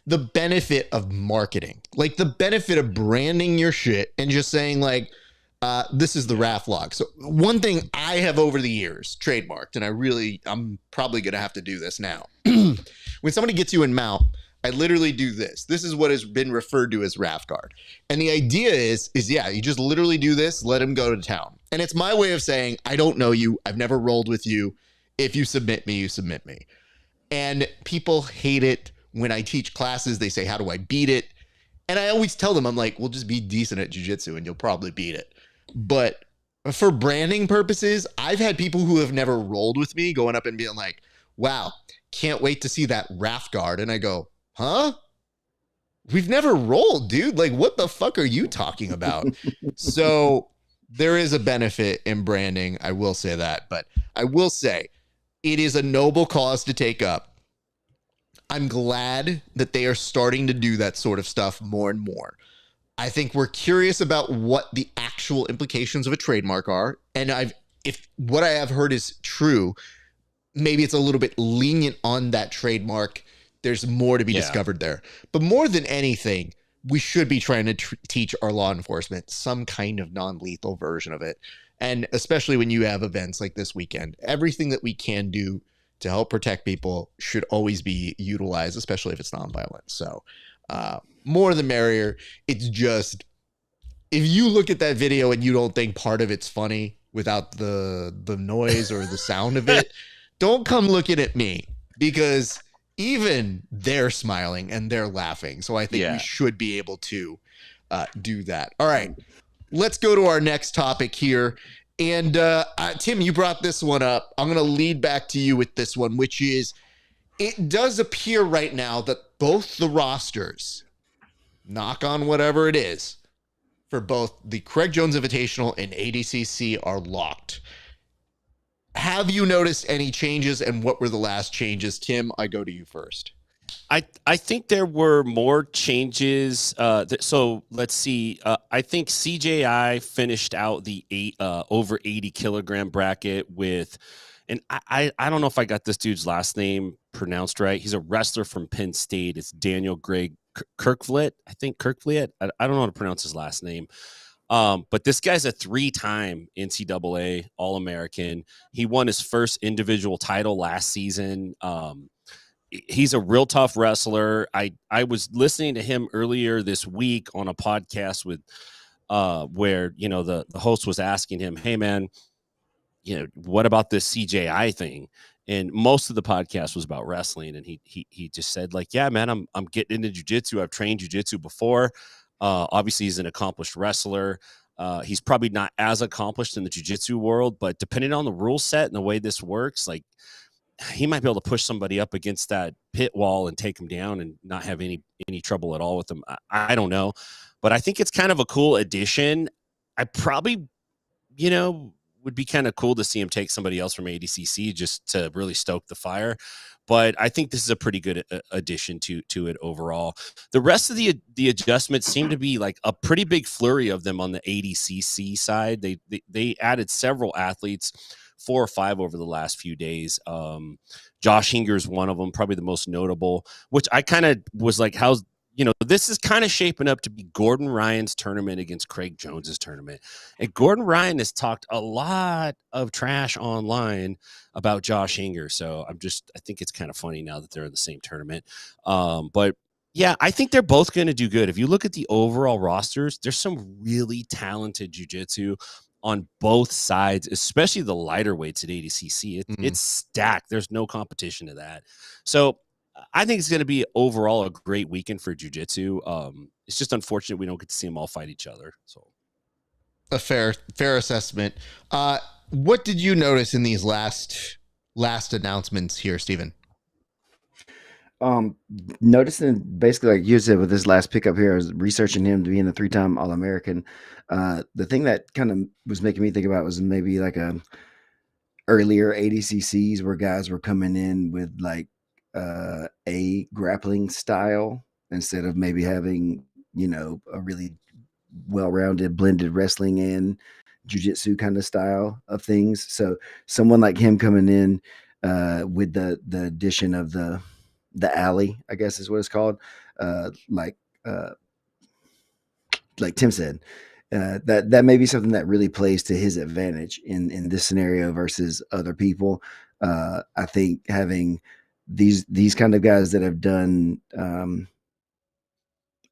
the benefit of marketing, like the benefit of branding your shit and just saying like, this is the RAF log. So one thing I have over the years trademarked, and I'm probably going to have to do this now. When somebody gets you in mount, I literally do this. This is what has been referred to as RAF guard. And the idea is yeah, you just literally do this, let him go to town. And it's my way of saying, I don't know you. I've never rolled with you. If you submit me, you submit me. And people hate it. When I teach classes, they say, how do I beat it? And I always tell them, I'm like, well, just be decent at jiu-jitsu and you'll probably beat it. But for branding purposes, I've had people who have never rolled with me going up and being like, wow, can't wait to see that RAF guard. And I go, huh? We've never rolled, dude. Like, what the fuck are you talking about? So there is a benefit in branding. I will say that. But I will say, it is a noble cause to take up. I'm glad that they are starting to do that sort of stuff more and more. I think we're curious about what the actual implications of a trademark are. And if what I have heard is true, maybe it's a little bit lenient on that trademark There's more to be discovered there. But more than anything, we should be trying to teach our law enforcement some kind of non-lethal version of it. And especially when you have events like this weekend, everything that we can do to help protect people should always be utilized, especially if it's nonviolent. So more the merrier. It's just, if you look at that video and you don't think part of it's funny without the noise or the sound of it, don't come looking at me, because even they're smiling and they're laughing. So I think we should be able to do that. All right, let's go to our next topic here. And Tim, you brought this one up. I'm going to lead back to you with this one, which is, it does appear right now that both the rosters, knock on whatever it is, for both the Craig Jones Invitational and ADCC are locked. Have you noticed any changes, and what were the last changes? Tim, I go to you first. I think there were more changes. So let's see. I think CJI finished out the over 80 kilogram bracket with, and I don't know if I got this dude's last name pronounced right. He's a wrestler from Penn State. It's Daniel Greg Kirkvliet. I think Kirkvliet. I don't know how to pronounce his last name. But this guy's a 3-time NCAA All-American. He won his first individual title last season. He's a real tough wrestler. I was listening to him earlier this week on a podcast with where, you know, the host was asking him, hey man, you know, what about this CJI thing? And most of the podcast was about wrestling. And he just said, like, yeah, man, I'm getting into jiu-jitsu. I've trained jiu-jitsu before. Obviously he's an accomplished wrestler. He's probably not as accomplished in the jiu-jitsu world, but depending on the rule set and the way this works, like, he might be able to push somebody up against that pit wall and take him down and not have any trouble at all with them. I don't know, but I think it's kind of a cool addition. I probably, you know, would be kind of cool to see him take somebody else from ADCC just to really stoke the fire. But I think this is a pretty good addition to it overall. The rest of the adjustments seem to be like a pretty big flurry of them on the ADCC side. They added several athletes, 4 or 5 over the last few days. Josh Hinger's one of them, probably the most notable, which I kind of was like, how's, you know, this is kind of shaping up to be Gordon Ryan's tournament against Craig Jones's tournament. And Gordon Ryan has talked a lot of trash online about Josh Hinger. So I think it's kind of funny now that they're in the same tournament. But yeah, I think they're both going to do good. If you look at the overall rosters, there's some really talented jiu-jitsu on both sides, especially the lighter weights at ADCC. It's stacked. There's no competition to that. So I think it's going to be overall a great weekend for jiu-jitsu. It's just unfortunate we don't get to see them all fight each other. So a fair assessment. What did you notice in these last announcements here, Stephen? Noticing basically, like you said, with this last pickup here, I was researching him to being a 3-time All-American. The thing that kind of was making me think about was maybe like a earlier ADCCs where guys were coming in with like a grappling style instead of maybe having, you know, a really well-rounded blended wrestling and jiu-jitsu kind of style of things. So someone like him coming in with the addition of the alley, I guess is what it's called, like Tim said, that may be something that really plays to his advantage in this scenario versus other people. I think having these kind of guys that have done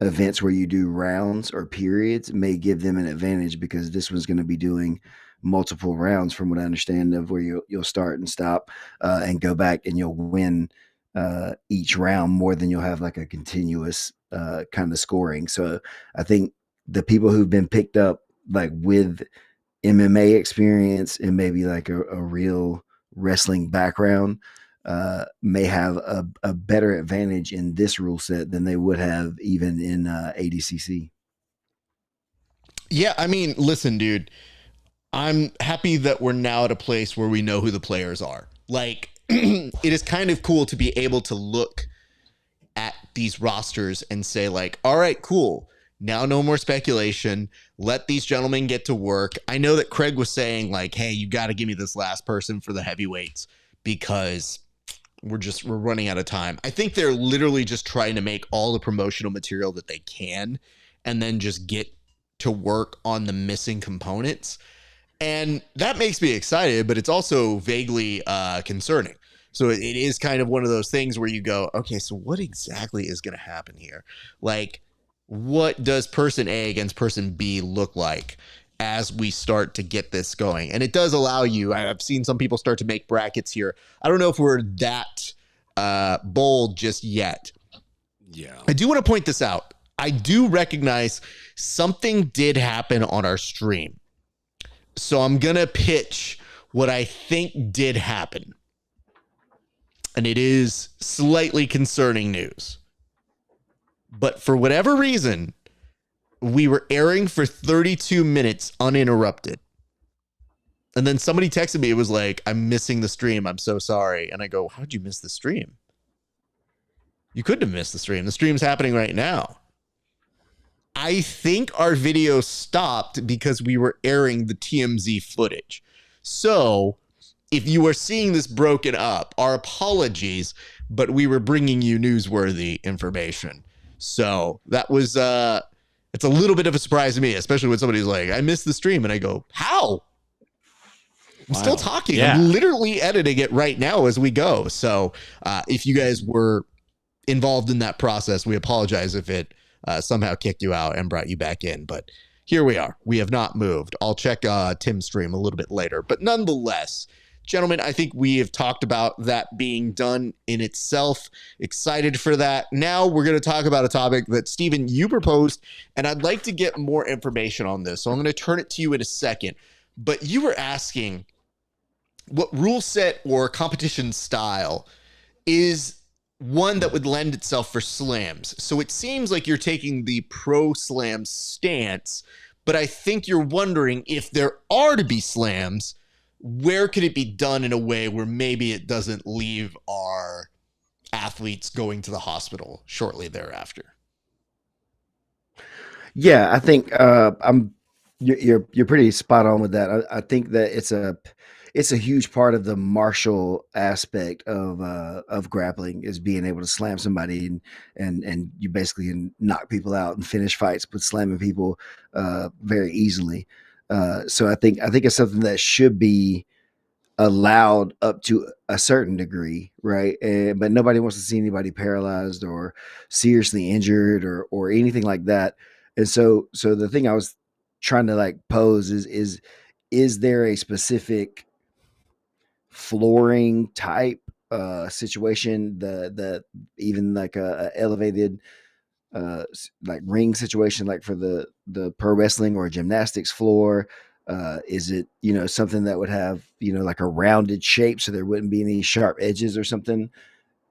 events where you do rounds or periods may give them an advantage, because this one's going to be doing multiple rounds from what I understand, of where you'll start and stop and go back, and you'll win each round more than you'll have like a continuous kind of scoring. So I think the people who've been picked up like with MMA experience and maybe like a real wrestling background may have a better advantage in this rule set than they would have even in ADCC. Yeah, I mean, listen, dude, I'm happy that we're now at a place where we know who the players are. Like, it is kind of cool to be able to look at these rosters and say like, all right, cool. Now no more speculation. Let these gentlemen get to work. I know that Craig was saying like, hey, you got to give me this last person for the heavyweights, because we're running out of time. I think they're literally just trying to make all the promotional material that they can and then just get to work on the missing components. And that makes me excited, but it's also vaguely concerning. So it is kind of one of those things where you go, okay, so what exactly is going to happen here? Like, what does person A against person B look like as we start to get this going? And it does allow you, I've seen some people start to make brackets here. I don't know if we're that bold just yet. Yeah. I do want to point this out. I do recognize something did happen on our stream. So I'm going to pitch what I think did happen. And it is slightly concerning news. But for whatever reason, we were airing for 32 minutes uninterrupted. And then somebody texted me. It was like, I'm missing the stream. I'm so sorry. And I go, how did you miss the stream? You couldn't have missed the stream. The stream's happening right now. I think our video stopped because we were airing the TMZ footage. So if you are seeing this broken up, our apologies, but we were bringing you newsworthy information. So that was, it's a little bit of a surprise to me, especially when somebody's like, I missed the stream. And I go, how? I'm still talking. Yeah. I'm literally editing it right now as we go. So if you guys were involved in that process, we apologize if it somehow kicked you out and brought you back in. But here we are. We have not moved. I'll check Tim's stream a little bit later. But nonetheless, gentlemen, I think we have talked about that being done in itself. Excited for that. Now we're going to talk about a topic that, Stephen, you proposed, and I'd like to get more information on this. So I'm going to turn it to you in a second. But you were asking what rule set or competition style is one that would lend itself for slams. So it seems like you're taking the pro slam stance, but I think you're wondering if there are to be slams, where could it be done in a way where maybe it doesn't leave our athletes going to the hospital shortly thereafter? Yeah, I think you're pretty spot on with that. I think that it's a huge part of the martial aspect of grappling is being able to slam somebody and you basically can knock people out and finish fights with slamming people very easily. So I think it's something that should be allowed up to a certain degree, right? But nobody wants to see anybody paralyzed or seriously injured or anything like that. And so the thing I was trying to like pose is there a specific flooring type situation, the even like a elevated like ring situation, like for the pro wrestling or gymnastics floor? Is it, something that would have, like a rounded shape so there wouldn't be any sharp edges or something?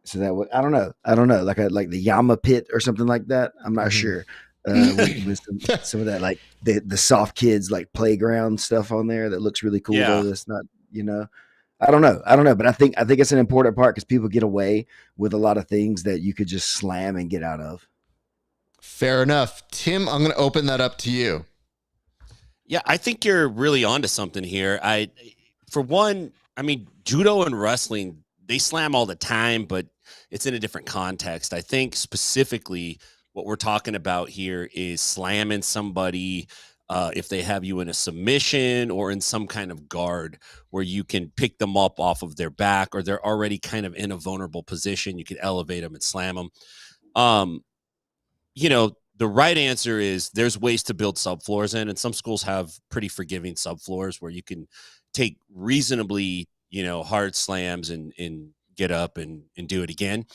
So that would, I don't know, like the Yama pit or something like that. I'm not sure. With some of that, like the soft kids like playground stuff on there that looks really cool. Though that's not, I don't know, but I think it's an important part because people get away with a lot of things that you could just slam and get out of. Fair enough. Tim, I'm going to open that up to you. Yeah, I think you're really onto something here. For one, I mean, judo and wrestling, they slam all the time, but it's in a different context. I think specifically what we're talking about here is slamming somebody if they have you in a submission or in some kind of guard where you can pick them up off of their back or they're already kind of in a vulnerable position. You can elevate them and slam them. The right answer is there's ways to build subfloors in, and some schools have pretty forgiving subfloors where you can take reasonably, hard slams and get up and do it again.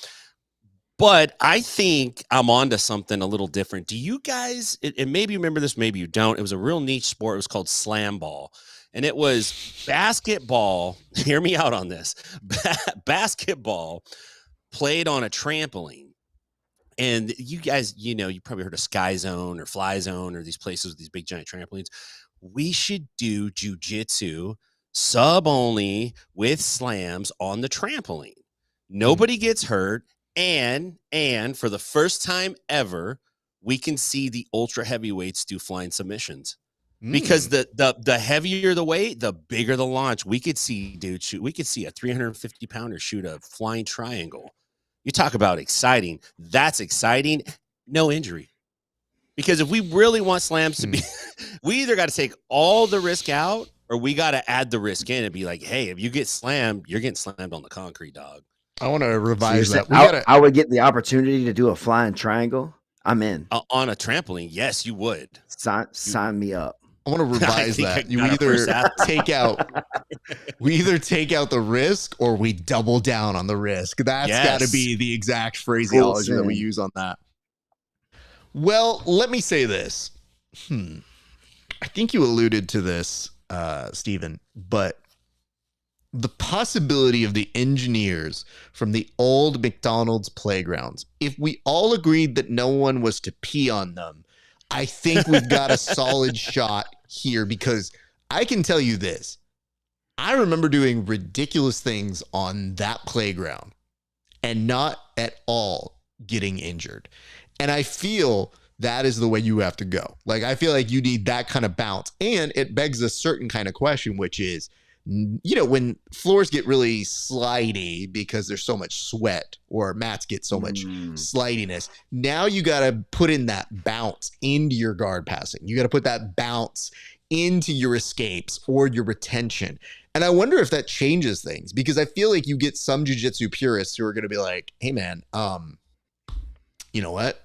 But I think I'm onto something a little different. Do you guys, and maybe you remember this, maybe you don't, it was a real niche sport. It was called slam ball. And it was basketball. Hear me out on this. Basketball played on a trampoline. And you guys, you probably heard of Sky Zone or Fly Zone or these places with these big giant trampolines. We should do jujitsu sub only with slams on the trampoline. Nobody gets hurt. And for the first time ever, we can see the ultra heavyweights do flying submissions. Because the heavier the weight, the bigger the launch. We could see, dude, we could see a 350 pounder shoot a flying triangle. You talk about exciting. That's exciting. No injury. Because if we really want slams to be, we either got to take all the risk out or we got to add the risk in and be like, hey, if you get slammed, you're getting slammed on the concrete, dog. I want to revise that. I would get the opportunity to do a flying triangle. I'm in. On a trampoline, yes, you would. Sign me up. I want to revise that. We either take out the risk or we double down on the risk. That's got to be the exact phraseology that we use on that. Well, let me say this. I think you alluded to this, Stephen, but the possibility of the engineers from the old McDonald's playgrounds, if we all agreed that no one was to pee on them, I think we've got a solid shot here, because I can tell you this. I remember doing ridiculous things on that playground and not at all getting injured. And I feel that is the way you have to go. Like, I feel like you need that kind of bounce. And it begs a certain kind of question, which is, you know, when floors get really slidey because there's so much sweat, or mats get so much slidiness, now you got to put in that bounce into your guard passing. You got to put that bounce into your escapes or your retention. And I wonder if that changes things, because I feel like you get some jiu-jitsu purists who are going to be like, hey man, you know what?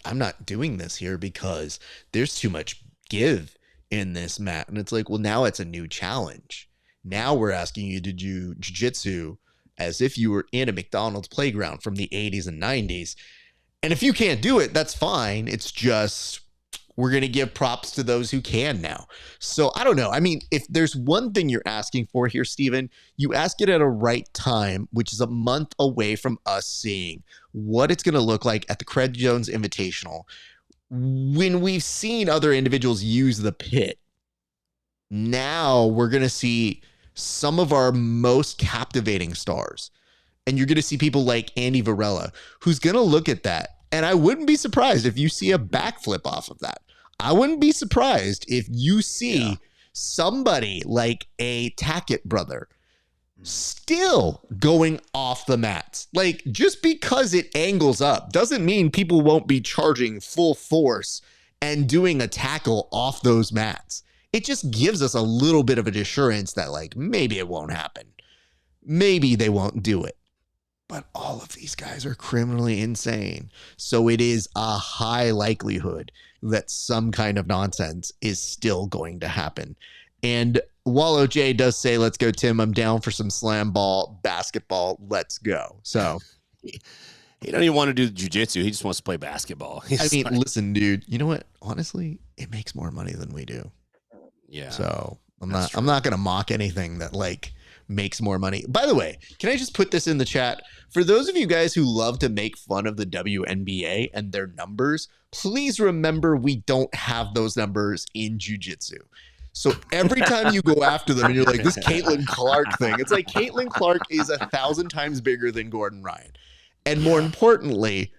I'm not doing this here because there's too much give in this mat. And it's like, well, now it's a new challenge. Now we're asking you to do jiu-jitsu as if you were in a McDonald's playground from the 80s and 90s. And if you can't do it, that's fine. It's just, we're going to give props to those who can now. So I don't know. I mean, if there's one thing you're asking for here, Stephen, you ask it at a right time, which is a month away from us seeing what it's going to look like at the Craig Jones Invitational. When we've seen other individuals use the pit, now we're going to see some of our most captivating stars. And you're going to see people like Andy Varela, who's going to look at that. And I wouldn't be surprised if you see a backflip off of that. I wouldn't be surprised if you see somebody like a Tackett brother still going off the mats. Like, just because it angles up doesn't mean people won't be charging full force and doing a tackle off those mats. It just gives us a little bit of an assurance that, like, maybe it won't happen. Maybe they won't do it. But all of these guys are criminally insane. So it is a high likelihood that some kind of nonsense is still going to happen. And Wallow J does say, let's go, Tim. I'm down for some slam ball, basketball. Let's go. So he don't even want to do jiu-jitsu. He just wants to play basketball. Listen, dude, you know what? Honestly, it makes more money than we do. Yeah. So I'm not going to mock anything that like makes more money. By the way, can I just put this in the chat? For those of you guys who love to make fun of the WNBA and their numbers, please remember we don't have those numbers in jiu-jitsu. So every time you go after them and you're like, this Caitlin Clark thing, it's like Caitlin Clark is 1,000 times bigger than Gordon Ryan. And more importantly,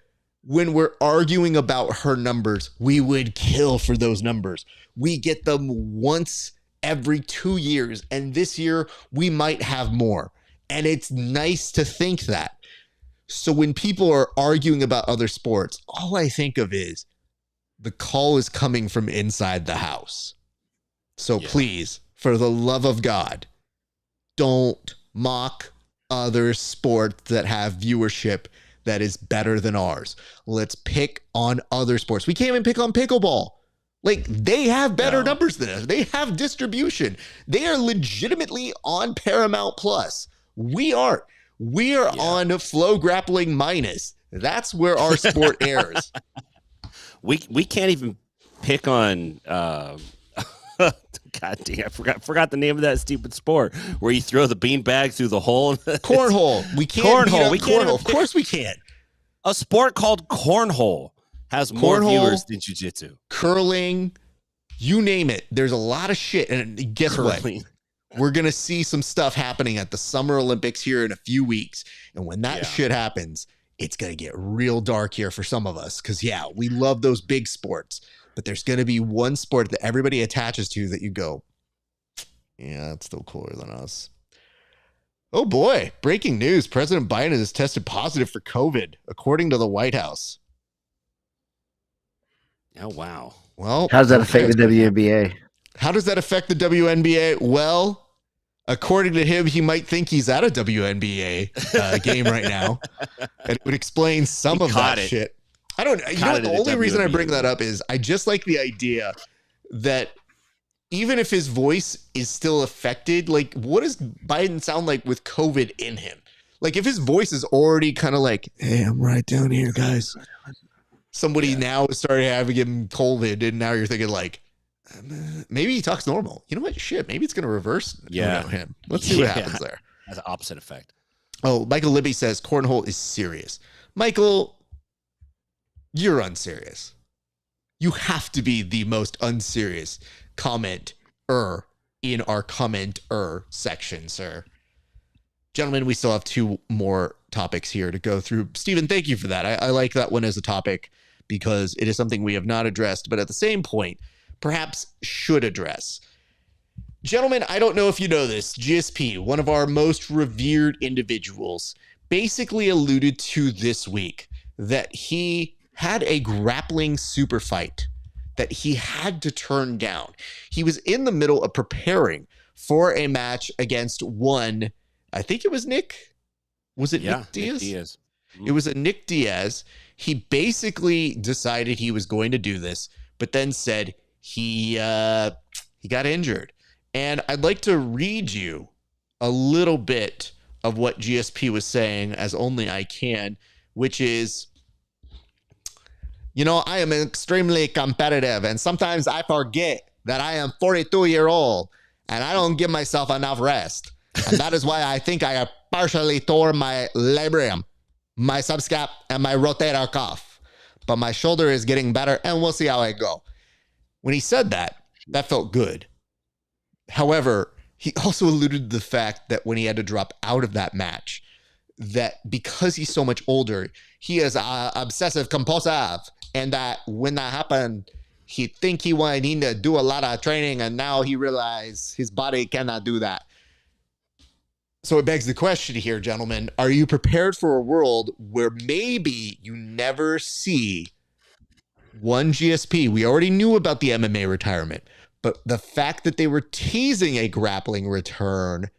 when we're arguing about her numbers, we would kill for those numbers. We get them once every 2 years. And this year we might have more. And it's nice to think that. So when people are arguing about other sports, all I think of is the call is coming from inside the house. So please, for the love of God, don't mock other sports that have viewership that is better than ours. Let's pick on other sports. We can't even pick on pickleball. Like, they have better numbers than us. They have distribution. They are legitimately on Paramount Plus. We aren't. We are on Flow Grappling Minus. That's where our sport airs. We can't even pick on God damn, I forgot the name of that stupid sport where you throw the beanbag through the hole. Cornhole. We can't. Cornhole. We can't. Of course we can't. A sport called cornhole has more viewers than jiu-jitsu. Curling, you name it. There's a lot of shit. And guess what? We're going to see some stuff happening at the Summer Olympics here in a few weeks. And when that shit happens, it's going to get real dark here for some of us. Because, we love those big sports. but there's going to be one sport that everybody attaches to that you go, yeah, it's still cooler than us. Oh boy, breaking news. President Biden has tested positive for COVID, according to the White House. Oh, wow. Well, how does that affect the WNBA? How does that affect the WNBA? Well, according to him, he might think he's at a WNBA game right now. And it would explain some of that shit. I don't know. You know what? The only reason I bring that up is I just like the idea that even if his voice is still affected, like, what does Biden sound like with COVID in him? Like, if his voice is already kind of like, hey, I'm right down here, guys. Somebody now started having him COVID, and now you're thinking, like, maybe he talks normal. You know what? Shit, maybe it's going to reverse him. Let's see what happens there. Has an opposite effect. Oh, Michael Libby says cornhole is serious. Michael, you're unserious. You have to be the most unserious commenter in our commenter section, sir. Gentlemen, we still have two more topics here to go through. Stephen, thank you for that. I like that one as a topic because it is something we have not addressed, but at the same point, perhaps should address. Gentlemen, I don't know if you know this. GSP, one of our most revered individuals, basically alluded to this week that he had a grappling super fight that he had to turn down. He was in the middle of preparing for a match against one, I think it was Nick. Was it Nick Diaz? Nick Diaz. It was a Nick Diaz. He basically decided he was going to do this, but then said he got injured. And I'd like to read you a little bit of what GSP was saying, as only I can, which is, you know, I am extremely competitive, and sometimes I forget that I am 42-year-old, and I don't give myself enough rest. And that is why I think I have partially tore my labrum, my subscap, and my rotator cuff. But my shoulder is getting better, and we'll see how I go. When he said that, that felt good. However, he also alluded to the fact that when he had to drop out of that match, that because he's so much older, he is obsessive compulsive, and that when that happened, he think he would need to do a lot of training, and now he realized his body cannot do that. So it begs the question here, gentlemen, are you prepared for a world where maybe you never see one GSP? We already knew about the MMA retirement, but the fact that they were teasing a grappling return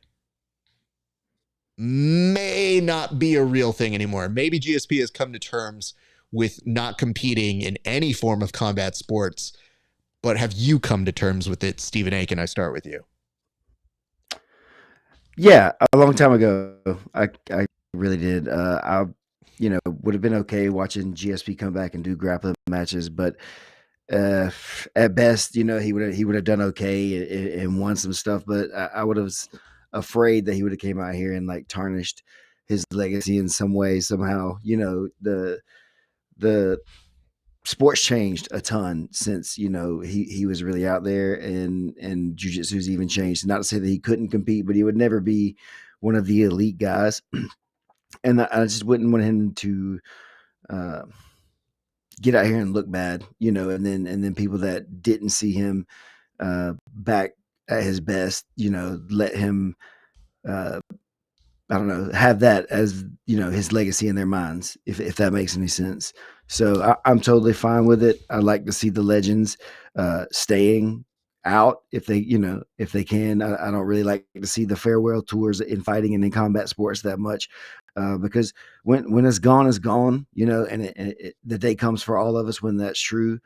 may not be a real thing anymore. Maybe GSP has come to terms with not competing in any form of combat sports, but have you come to terms with it? Stephen Aiken, I start with you. Yeah, a long time ago, I really did. I, would have been okay watching GSP come back and do grappling matches, but at best, he would have done okay and won some stuff. But I would have afraid that he would have came out here and like tarnished his legacy in some way, somehow. The sports changed a ton since he was really out there, and jiu-jitsu's even changed. Not to say that he couldn't compete, but he would never be one of the elite guys. And I just wouldn't want him to get out here and look bad, and then people that didn't see him back at his best, let him I don't know, have that as, his legacy in their minds, if that makes any sense. So I'm totally fine with it. I like to see the legends staying out if they can. I don't really like to see the farewell tours in fighting and in combat sports that much because when it's gone, and the day comes for all of us when that's true.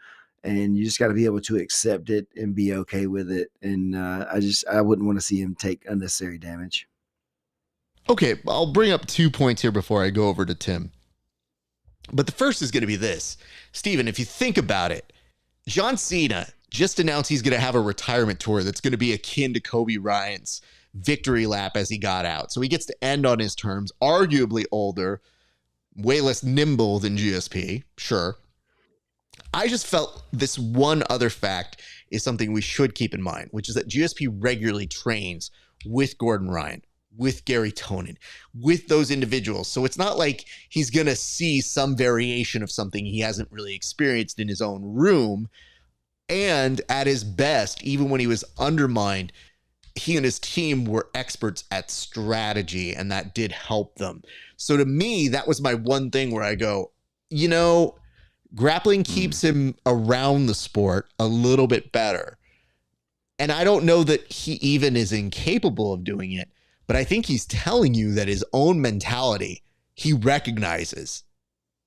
And you just got to be able to accept it and be okay with it. And I wouldn't want to see him take unnecessary damage. Okay, I'll bring up 2 points here before I go over to Tim. But the first is going to be this. Stephen, if you think about it, John Cena just announced he's going to have a retirement tour that's going to be akin to Kobe Bryant's victory lap as he got out. So he gets to end on his terms, arguably older, way less nimble than GSP, sure. I just felt this one other fact is something we should keep in mind, which is that GSP regularly trains with Gordon Ryan, with Gary Tonin, with those individuals. So it's not like he's going to see some variation of something he hasn't really experienced in his own room. And at his best, even when he was undermined, he and his team were experts at strategy, and that did help them. So to me, that was my one thing where I go, you know, grappling keeps him around the sport a little bit better. And I don't know that he even is incapable of doing it, but I think he's telling you that his own mentality, he recognizes,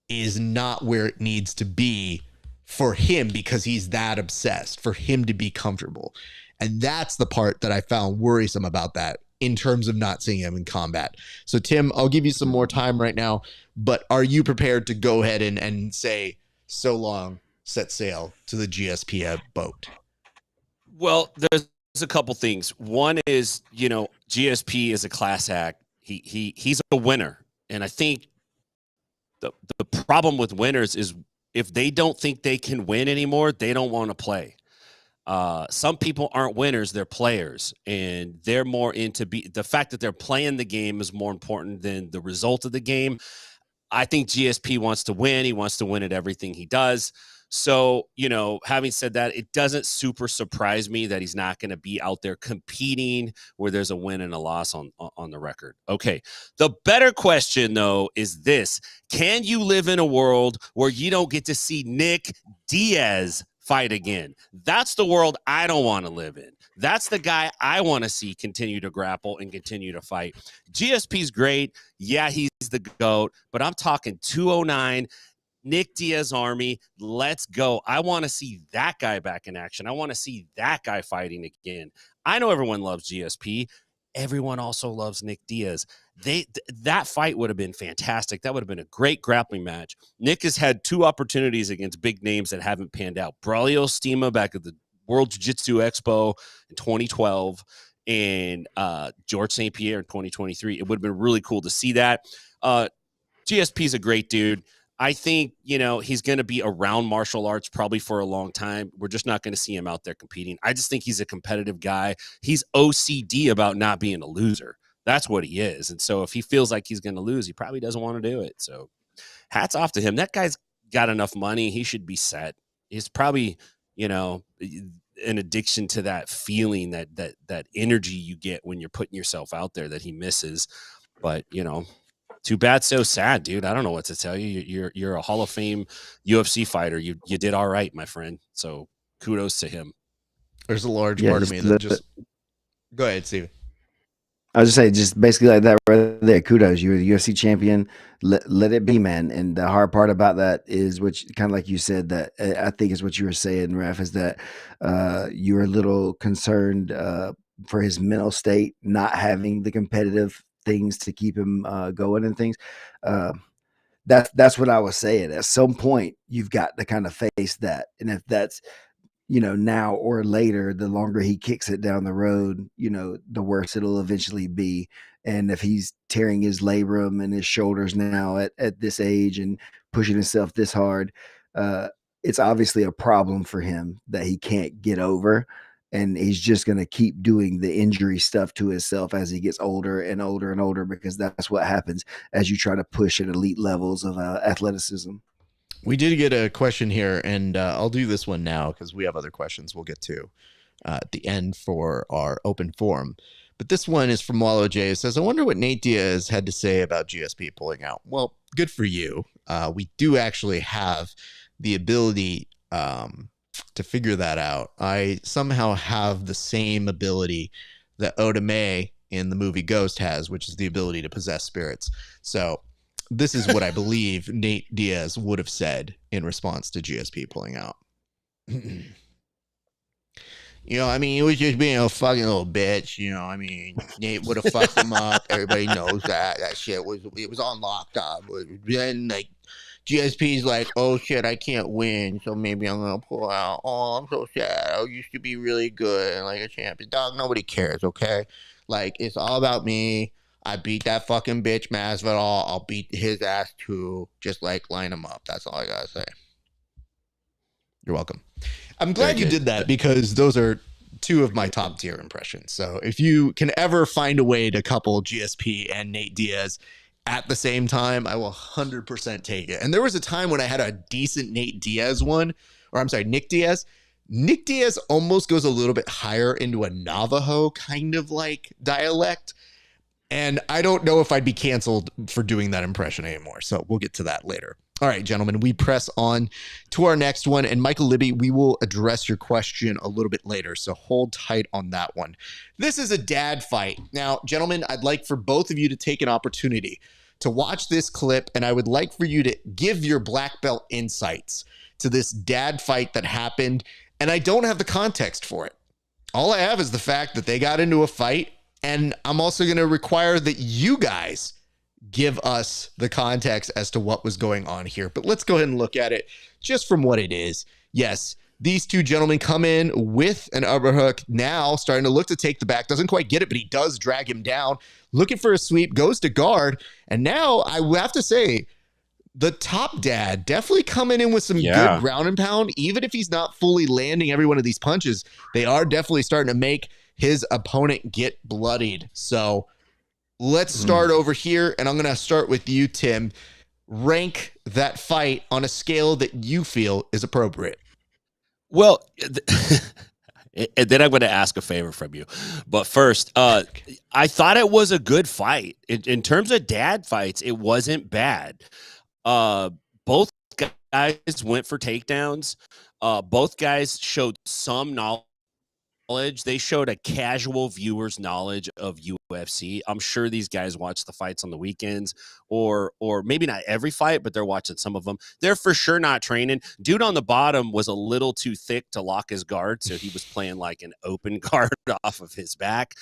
is not where it needs to be for him because he's that obsessed, for him to be comfortable. And that's the part that I found worrisome about that in terms of not seeing him in combat. So, Tim, I'll give you some more time right now, but are you prepared to go ahead and say, so long, set sail to the GSP boat? Well, there's a couple things. One is, you know, GSP is a class act. He's a winner. And I think the problem with winners is if they don't think they can win anymore, they don't want to play. Some people aren't winners, they're players, and they're more into the fact that they're playing the game is more important than the result of the game. I think GSP wants to win. He wants to win at everything he does. So, you know, having said that, it doesn't super surprise me that he's not going to be out there competing where there's a win and a loss on the record. Okay. The better question, though, is this. Can you live in a world where you don't get to see Nick Diaz fight again? That's the world I don't want to live in. That's the guy I want to see continue to grapple and continue to fight. GSP's great. Yeah, he's the GOAT, but I'm talking 209, Nick Diaz Army. Let's go. I want to see that guy back in action. I want to see that guy fighting again. I know everyone loves GSP. Everyone also loves Nick Diaz. That fight would have been fantastic. That would have been a great grappling match. Nick has had 2 opportunities against big names that haven't panned out. Braulio Estima back at the World Jiu-Jitsu Expo in 2012 and George St. Pierre in 2023. It would have been really cool to see that. GSP's a great dude. I think, you know, he's going to be around martial arts probably for a long time. We're just not going to see him out there competing. I just think he's a competitive guy. He's OCD about not being a loser. That's what he is. And so if he feels like he's going to lose, he probably doesn't want to do it. So hats off to him. That guy's got enough money. He should be set. He's probably, you know, an addiction to that feeling, that energy you get when you're putting yourself out there that he misses. But, you know, too bad, so sad, dude. I don't know what to tell you. You're a Hall of Fame UFC fighter. You did all right, my friend. So kudos to him. There's a large part of me that just go ahead, Steven. I was just saying, just basically like that right there. Kudos, you're the UFC champion. Let it be, man. And the hard part about that is, which kind of like you said, that I think is what you were saying, Raf, is that you're a little concerned for his mental state, not having the competitive things to keep him going and things. That's what I was saying. At some point, you've got to kind of face that, and if that's, you know, now or later, the longer he kicks it down the road, you know, the worse it'll eventually be. And if he's tearing his labrum and his shoulders now at this age and pushing himself this hard, it's obviously a problem for him that he can't get over. And he's just going to keep doing the injury stuff to himself as he gets older and older and older, because that's what happens as you try to push at elite levels of athleticism. We did get a question here, and I'll do this one now because we have other questions we'll get to at the end for our open forum. But this one is from Wallow J. It says, I wonder what Nate Diaz had to say about GSP pulling out. Well, good for you. We do actually have the ability to figure that out. I somehow have the same ability that Oda Mae in the movie Ghost has, which is the ability to possess spirits. So this is what I believe Nate Diaz would have said in response to GSP pulling out. You know, I mean, he was just being a fucking little bitch. You know, I mean, Nate would have fucked him up. Everybody knows that. That shit was on lockdown. Then, like, GSP's like, oh shit, I can't win, so maybe I'm gonna pull out. Oh, I'm so sad. I used to be really good and like a champion. Dog, nobody cares, okay? Like, it's all about me. I beat that fucking bitch Masvidal. I'll beat his ass too. Just like line him up. That's all I gotta say. You're welcome. I'm glad you did that because those are 2 of my top tier impressions. So if you can ever find a way to couple GSP and Nate Diaz at the same time, I will 100% take it. And there was a time when I had a decent Nick Diaz. Nick Diaz almost goes a little bit higher into a Navajo kind of like dialect. And I don't know if I'd be canceled for doing that impression anymore. So we'll get to that later. All right, gentlemen, we press on to our next one. And Michael Libby, we will address your question a little bit later. So hold tight on that one. This is a dad fight. Now, gentlemen, I'd like for both of you to take an opportunity to watch this clip. And I would like for you to give your black belt insights to this dad fight that happened. And I don't have the context for it. All I have is the fact that they got into a fight. And I'm also going to require that you guys give us the context as to what was going on here. But let's go ahead and look at it just from what it is. Yes, these two gentlemen come in with an overhook, now starting to look to take the back. Doesn't quite get it, but he does drag him down. Looking for a sweep, goes to guard. And now I have to say, the top dad definitely coming in with some good ground and pound. Even if he's not fully landing every one of these punches, they are definitely starting to make his opponent get bloodied. So let's start over here. And I'm going to start with you, Tim. Rank that fight on a scale that you feel is appropriate. Well, and then I'm going to ask a favor from you. But first, I thought it was a good fight. In terms of dad fights, it wasn't bad. Both guys went for takedowns. Both guys showed some knowledge. They showed a casual viewer's knowledge of UFC. I'm sure these guys watch the fights on the weekends, or maybe not every fight, but they're watching some of them. They're for sure not training. Dude on the bottom was a little too thick to lock his guard, so he was playing like an open guard off of his back.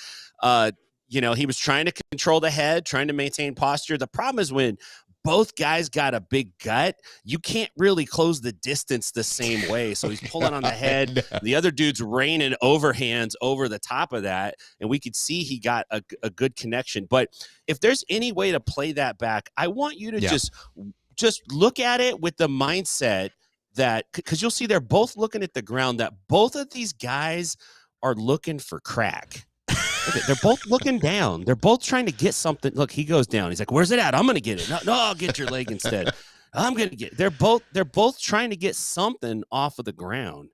He was trying to control the head, trying to maintain posture. The problem is when both guys got a big gut, you can't really close the distance the same way. So he's pulling on the head. The other dude's raining overhands over the top of that. And we could see he got a good connection. But if there's any way to play that back, I want you to just look at it with the mindset that, because you'll see they're both looking at the ground, that both of these guys are looking for crack. They're both looking down. They're both trying to get something. Look, he goes down. He's like, "Where's it at? I'm gonna get it. No, I'll get your leg instead. I'm gonna get." They're both trying to get something off of the ground.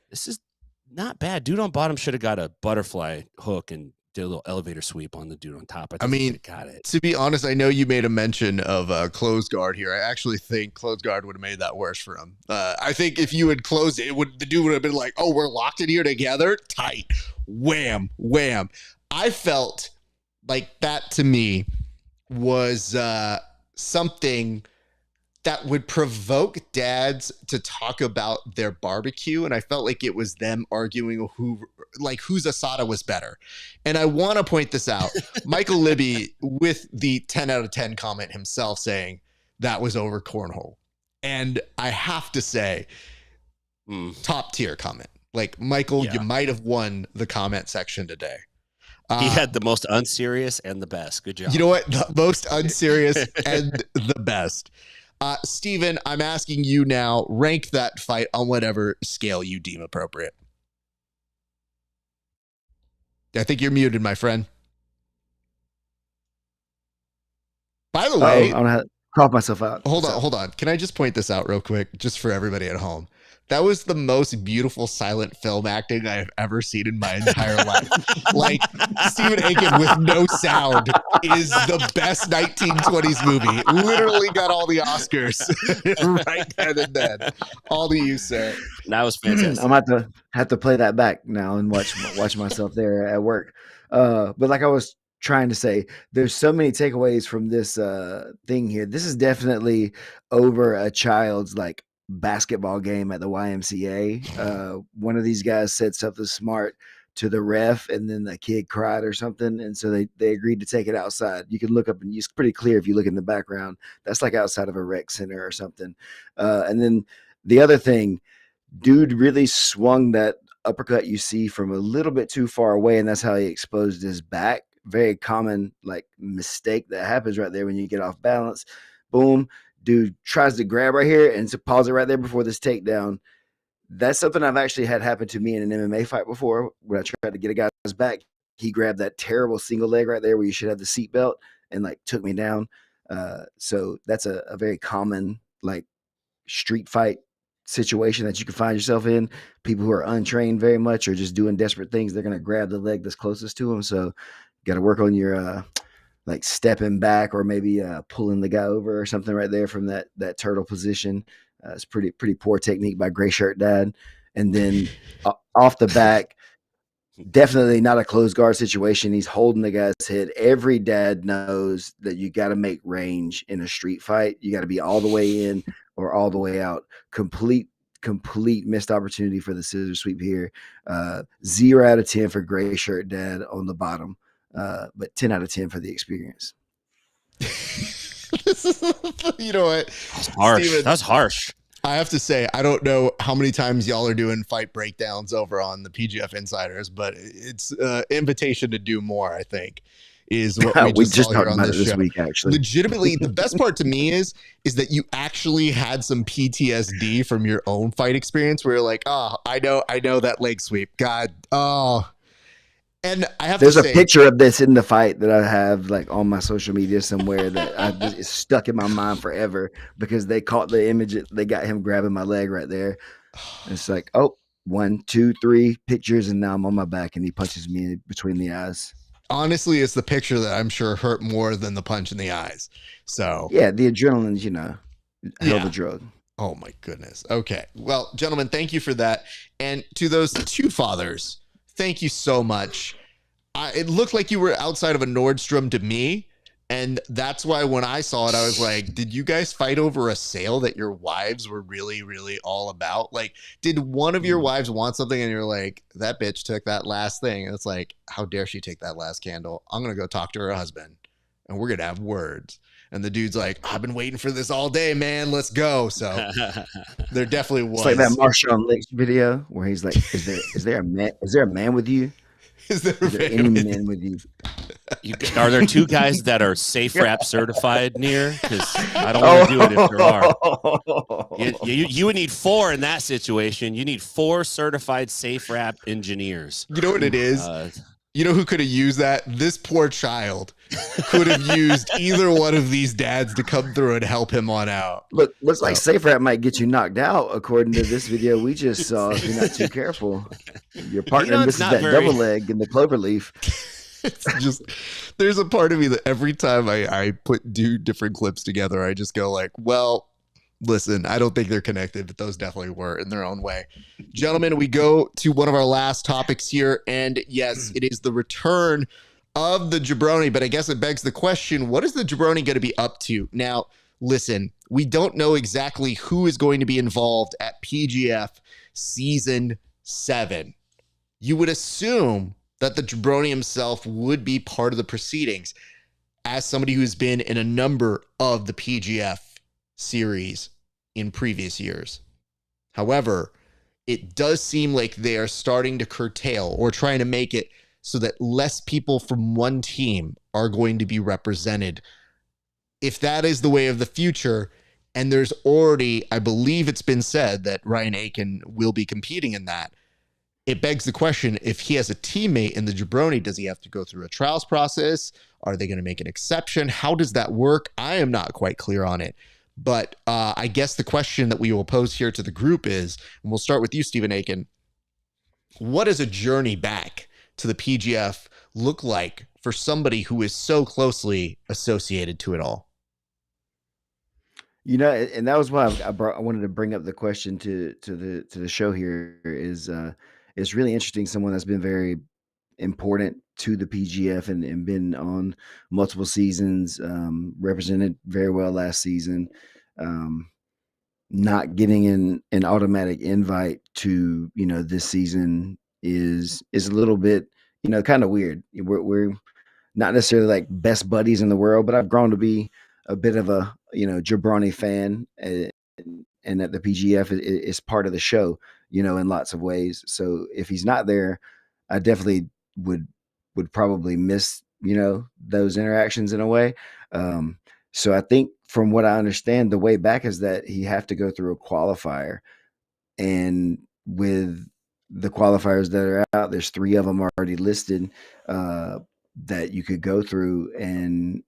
This is not bad. Dude on bottom should have got a butterfly hook and did a little elevator sweep on the dude on top. I mean, got it. To be honest, I know you made a mention of closed guard here. I actually think closed guard would have made that worse for him. I think if you had closed it, the dude would have been like, "Oh, we're locked in here together, tight, wham, wham." I felt like that to me was something that would provoke dads to talk about their barbecue. And I felt like it was them arguing whose asada was better. And I want to point this out. Michael Libby with the 10 out of 10 comment himself saying that was over cornhole. And I have to say, top tier comment. Like, Michael, you might have won the comment section today. He had the most unserious and the best. Good job. You know what? The most unserious and the best. Steven, I'm asking you now, rank that fight on whatever scale you deem appropriate. I think you're muted, my friend. By the way, I'm going to cough myself out. Hold on. Can I just point this out real quick, just for everybody at home? That was the most beautiful silent film acting I have ever seen in my entire life. Like, Stephen Aiken with no sound is the best 1920s movie. Literally got all the Oscars right then and then. All to you, sir. That was fantastic. I'm about to have to play that back now and watch myself there at work. But like I was trying to say, there's so many takeaways from this thing here. This is definitely over a child's like basketball game at the YMCA. One of these guys said something smart to the ref, and then the kid cried or something, and so they agreed to take it outside. You can look up, and it's pretty clear if you look in the background. That's like outside of a rec center or something. And then the other thing, dude really swung that uppercut you see from a little bit too far away, and that's how he exposed his back. Very common like mistake that happens right there when you get off balance. Boom. Dude tries to grab right here and to pause it right there before this takedown. That's something I've actually had happen to me in an MMA fight before. When I tried to get a guy's back, he grabbed that terrible single leg right there where you should have the seatbelt and like took me down. So that's a very common like street fight situation that you can find yourself in. People who are untrained very much or just doing desperate things, they're going to grab the leg that's closest to them. So, got to work on your like stepping back or maybe pulling the guy over or something right there from that turtle position. It's pretty poor technique by Gray Shirt Dad. And then off the back, definitely not a closed guard situation. He's holding the guy's head. Every dad knows that you got to make range in a street fight. You got to be all the way in or all the way out. Complete missed opportunity for the scissor sweep here. 0 out of 10 for Gray Shirt Dad on the bottom. But 10 out of 10 for the experience. You know what? That's harsh. Steven, that's harsh. I have to say, I don't know how many times y'all are doing fight breakdowns over on the PGF Insiders, but it's invitation to do more, I think, is what we just talked saw about this it this show. week, actually. Legitimately, the best part to me is that you actually had some PTSD from your own fight experience where you're like, oh, I know that leg sweep. God, oh. And I have There's to say, a picture of this in the fight that I have like on my social media somewhere that it's stuck in my mind forever because they caught the image. They got him grabbing my leg right there. It's like, oh, 1, 2, 3 pictures, and now I'm on my back, and he punches me between the eyes. honestly, it's the picture that I'm sure hurt more than the punch in the eyes. So yeah, the adrenaline's, hell of a drug. Oh my goodness. Okay. Well, gentlemen, thank you for that. And to those two fathers, thank you so much. It looked like you were outside of a Nordstrom to me. And that's why when I saw it, I was like, did you guys fight over a sale that your wives were really, really all about? Like, did one of your wives want something and you're like, that bitch took that last thing? And it's like, how dare she take that last candle? I'm going to go talk to her husband and we're going to have words. And the dude's like, I've been waiting for this all day, man. Let's go. So there definitely was. It's like that Marshawn Lynch video where he's like, is there a man with you? Is there any men with you? Are there two guys that are safe rap certified near? Because I don't want to do it if there are. You would need 4 in that situation. You need 4 certified safe rap engineers. You know what it is? You know who could have used that? This poor child could have used either one of these dads to come through and help him on out. Looks like safe rap might get you knocked out, according to this video we just saw. If you're not too careful, your partner misses that double leg in the clover leaf. It's just, there's a part of me that every time I do different clips together, I just go like, well, listen, I don't think they're connected, but those definitely were in their own way. Gentlemen, we go to one of our last topics here. And yes, it is the return of the Jabroni, but I guess it begs the question, what is the Jabroni going to be up to? Now, listen, we don't know exactly who is going to be involved at PGF Season 7. You would assume that the Jabroni himself would be part of the proceedings as somebody who's been in a number of the PGF series in previous years. However, it does seem like they are starting to curtail or trying to make it so that less people from one team are going to be represented. If that is the way of the future, and there's already, I believe it's been said that Ryan Aiken will be competing in that, it begs the question, if he has a teammate in the Jabroni, does he have to go through a trials process? Are they going to make an exception? How does that work? I am not quite clear on it. But I guess the question that we will pose here to the group is, and we'll start with you, Stephen Aiken, what does a journey back to the PGF look like for somebody who is so closely associated to it all? And that was why I wanted to bring up the question to the show here. Is it's really interesting. Someone that's been very important to the PGF and been on multiple seasons, represented very well last season. Not getting an automatic invite to this season is a little bit kind of weird. We're not necessarily like best buddies in the world, but I've grown to be a bit of a Jabroni fan, and that the PGF is part of the show, in lots of ways. So if he's not there, I definitely would probably miss those interactions in a way. So I think from what I understand, the way back is that he have to go through a qualifier, and with the qualifiers that are out, there's 3 of them already listed that you could go through, and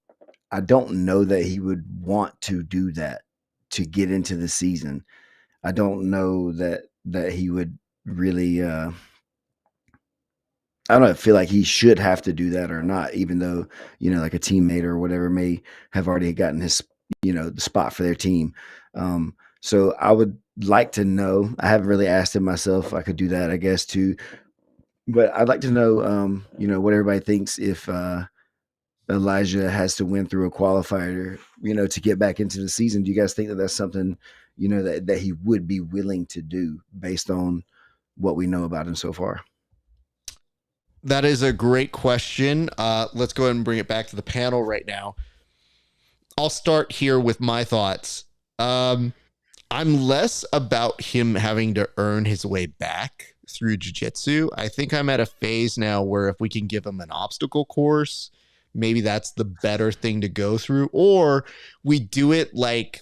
I don't know that he would want to do that to get into the season. I don't know that he would really. I don't feel like he should have to do that or not, even though, like a teammate or whatever may have already gotten his, the spot for their team. So I would like to know. I haven't really asked him myself. I could do that, I guess, too. But I'd like to know, what everybody thinks if Elijah has to win through a qualifier, to get back into the season. Do you guys think that that's something, that he would be willing to do based on what we know about him so far? That is a great question. Let's go ahead and bring it back to the panel right now. I'll start here with my thoughts. I'm less about him having to earn his way back through jiu-jitsu. I think I'm at a phase now where if we can give him an obstacle course, maybe that's the better thing to go through. Or we do it like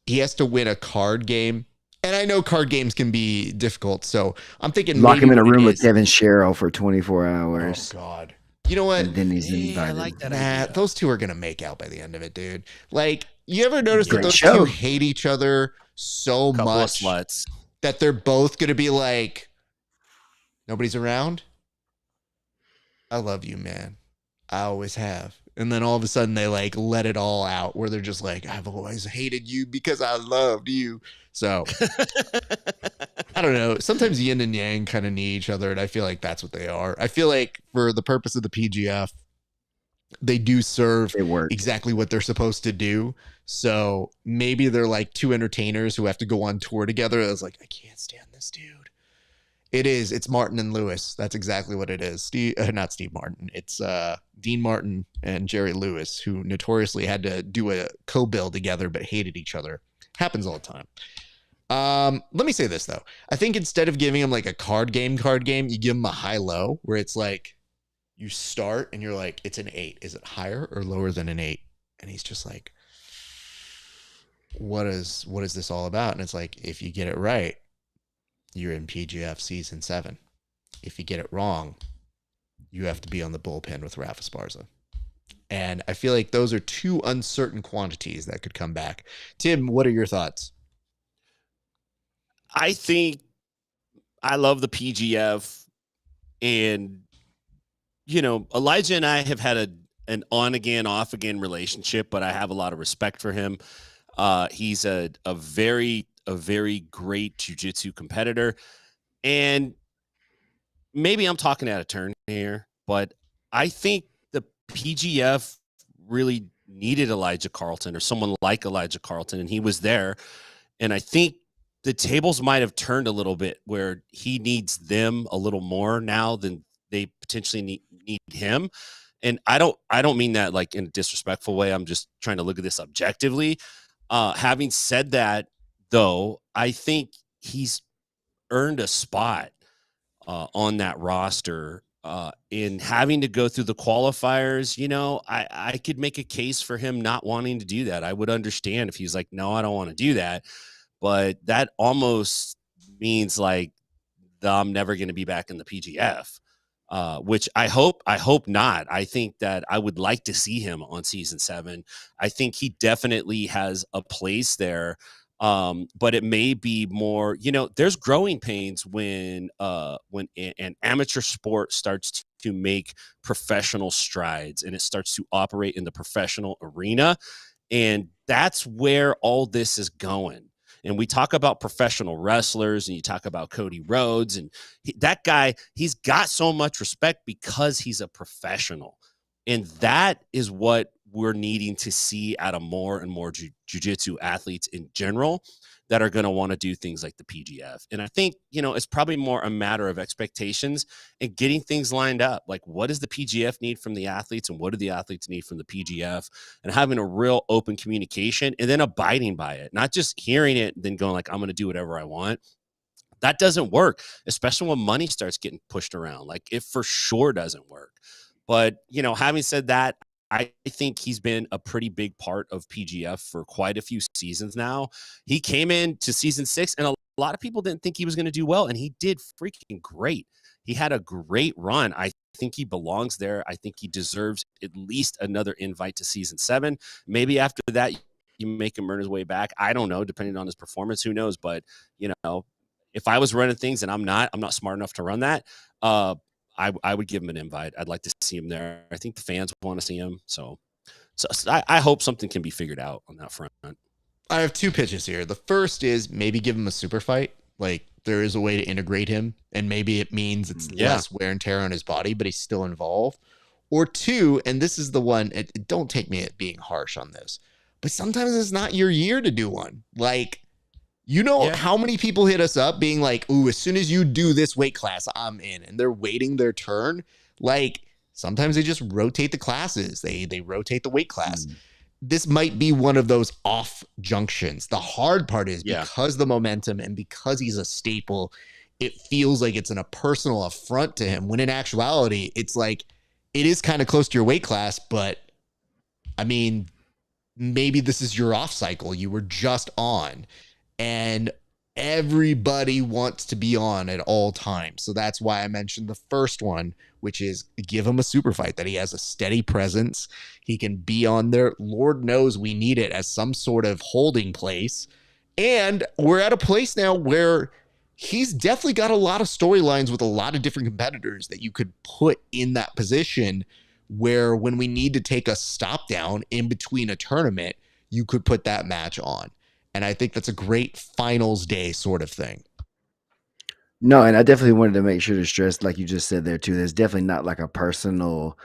he has to win a card game. And I know card games can be difficult, so I'm thinking lock him in a room with Kevin Sherrill for 24 hours. Oh God! You know what? And then he's invited. I like that idea. Those two are gonna make out by the end of it, dude. Like, you ever notice that those show. two hate each other so much that they're both gonna be like, nobody's around? I love you, man. I always have. And then all of a sudden they like let it all out where they're just like, I've always hated you because I loved you. So I don't know. Sometimes yin and yang kind of need each other. And I feel like that's what they are. I feel like for the purpose of the PGF, they do serve exactly what they're supposed to do. So maybe they're like two entertainers who have to go on tour together. I was like, I can't stand this dude. It's Martin and Lewis. That's exactly what it is. Not Steve Martin. It's Dean Martin and Jerry Lewis, who notoriously had to do a co-bill together but hated each other. Happens all the time. Let me say this though. I think instead of giving him like a card game, you give him a high-low where it's like you start and you're like, it's an 8. Is it higher or lower than an 8? And he's just like, what is this all about? And it's like, if you get it right, you're in PGF season 7. If you get it wrong, you have to be on the bullpen with RAF ESPARZA. And I feel like those are two uncertain quantities that could come back. Tim, what are your thoughts? I think I love the PGF, and Elijah and I have had an on again, off again relationship, but I have a lot of respect for him. He's a very great jiu-jitsu competitor, and maybe I'm talking out of turn here, but I think the PGF really needed Elijah Carlton or someone like Elijah Carlton, and he was there. And I think the tables might have turned a little bit where he needs them a little more now than they potentially need him. And I don't mean that like in a disrespectful way. I'm just trying to look at this objectively. Having said that, though, I think he's earned a spot on that roster. In having to go through the qualifiers, I could make a case for him not wanting to do that. I would understand if he's like, no, I don't want to do that. But that almost means like I'm never going to be back in the PGF, which I hope not. I think that I would like to see him on season 7. I think he definitely has a place there. But it may be more, there's growing pains when an amateur sport starts to make professional strides and it starts to operate in the professional arena. And that's where all this is going. And we talk about professional wrestlers and you talk about Cody Rhodes, and that guy, he's got so much respect because he's a professional. And that is what we're needing to see out of more and more jiu-jitsu athletes in general that are going to want to do things like the PGF. And I think, it's probably more a matter of expectations and getting things lined up. Like, what does the PGF need from the athletes and what do the athletes need from the PGF, and having a real open communication and then abiding by it, not just hearing it and then going like, I'm going to do whatever I want. That doesn't work, especially when money starts getting pushed around. Like, it for sure doesn't work. But, having said that, I think he's been a pretty big part of PGF for quite a few seasons now. He came into season 6 and a lot of people didn't think he was going to do well, and he did freaking great. He had a great run. I think he belongs there. I think he deserves at least another invite to season 7. Maybe after that, you make him earn his way back. I don't know, depending on his performance, who knows? But if I was running things and I'm not smart enough to run that, I would give him an invite. I'd like to see him there. I think the fans want to see him. So I hope something can be figured out on that front. I have two pitches here. The first is maybe give him a super fight. Like, there is a way to integrate him, and maybe it means it's less wear and tear on his body, but he's still involved. Or two, and this is the one, don't take me at being harsh on this, but sometimes it's not your year to do one. Like, how many people hit us up being like, ooh, as soon as you do this weight class, I'm in, and they're waiting their turn. Like, sometimes they just rotate the classes. They rotate the weight class. This might be one of those off junctions. The hard part is because the momentum and because he's a staple, it feels like it's a personal affront to him, when in actuality, it's like, it is kind of close to your weight class, but I mean, maybe this is your off cycle. You were just on, and everybody wants to be on at all times. So that's why I mentioned the first one, which is give him a super fight, that he has a steady presence. He can be on there. Lord knows we need it as some sort of holding place. And we're at a place now where he's definitely got a lot of storylines with a lot of different competitors that you could put in that position, where when we need to take a stop down in between a tournament, you could put that match on. And I think that's a great finals day sort of thing. No, and I definitely wanted to make sure to stress, like you just said there too, there's definitely not like a personal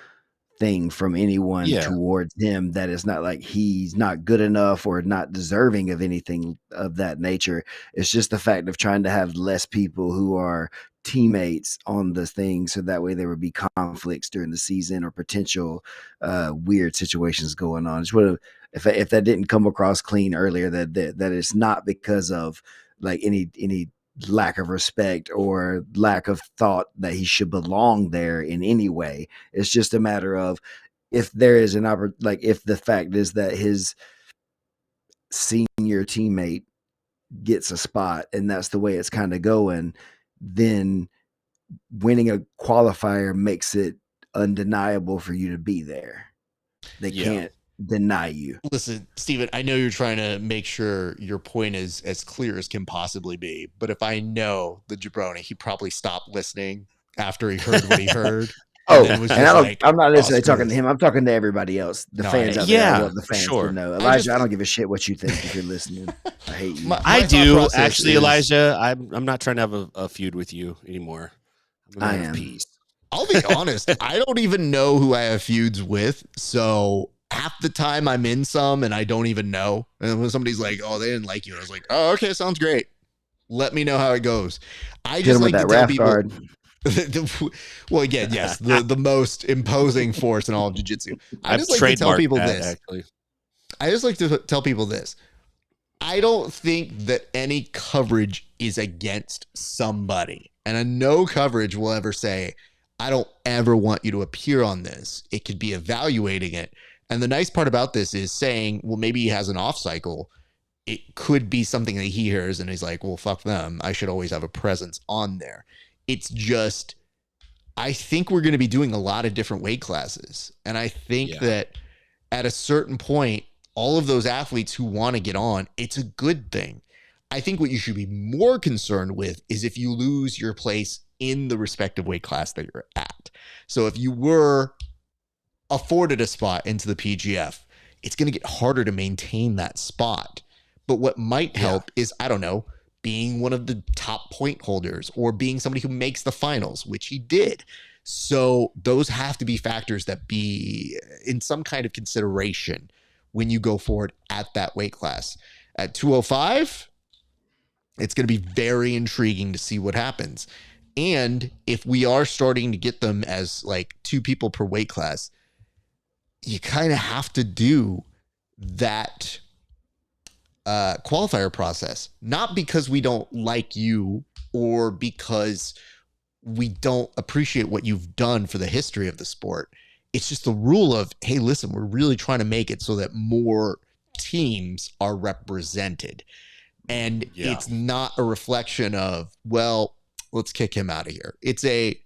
thing from anyone towards him, that it's not like he's not good enough or not deserving of anything of that nature. It's just the fact of trying to have less people who are teammates on the thing, so that way there would be conflicts during the season or potential weird situations going on. Just would have, if that didn't come across clean earlier, that it's not because of like any lack of respect or lack of thought that he should belong there in any way. It's just a matter of, if there is an like, if the fact is that his senior teammate gets a spot and that's the way it's kind of going, then winning a qualifier makes it undeniable for you to be there. They can't deny you. Listen, Steven, I know you're trying to make sure your point is as clear as can possibly be, but if I know the Jabroni, he probably stopped listening after he heard what he heard. I'm not necessarily talking to him. I'm talking to everybody else, the fans out there. I want the fans to know. Elijah, I don't give a shit what you think if you're listening. I hate you. I do actually, Elijah. I'm not trying to have a feud with you anymore. I am. Peace. I'll be honest. I don't even know who I have feuds with, so half the time I'm in some and I don't even know. And when somebody's like, "Oh, they didn't like you," I was like, "Oh, okay, sounds great. Let me know how it goes." I just like to tell people. Guard. Well, again, yes, the most imposing force in all of jiu-jitsu. I just like to tell people this. I just like to tell people this. I don't think that any coverage is against somebody. And no coverage will ever say, I don't ever want you to appear on this. It could be evaluating it. And the nice part about this is saying, well, maybe he has an off cycle. It could be something that he hears and he's like, well, fuck them. I should always have a presence on there. It's just, I think we're going to be doing a lot of different weight classes. And I think that at a certain point, all of those athletes who want to get on, it's a good thing. I think what you should be more concerned with is if you lose your place in the respective weight class that you're at. So if you were afforded a spot into the PGF, it's going to get harder to maintain that spot. But what might help is, I don't know, being one of the top point holders or being somebody who makes the finals, which he did. So those have to be factors that be in some kind of consideration when you go forward at that weight class. At 205, it's going to be very intriguing to see what happens. And if we are starting to get them as like 2 people per weight class, you kind of have to do that qualifier process, not because we don't like you or because we don't appreciate what you've done for the history of the sport. It's just the rule of, hey, listen, we're really trying to make it so that more teams are represented. And it's not a reflection of, well, let's kick him out of here. It's a,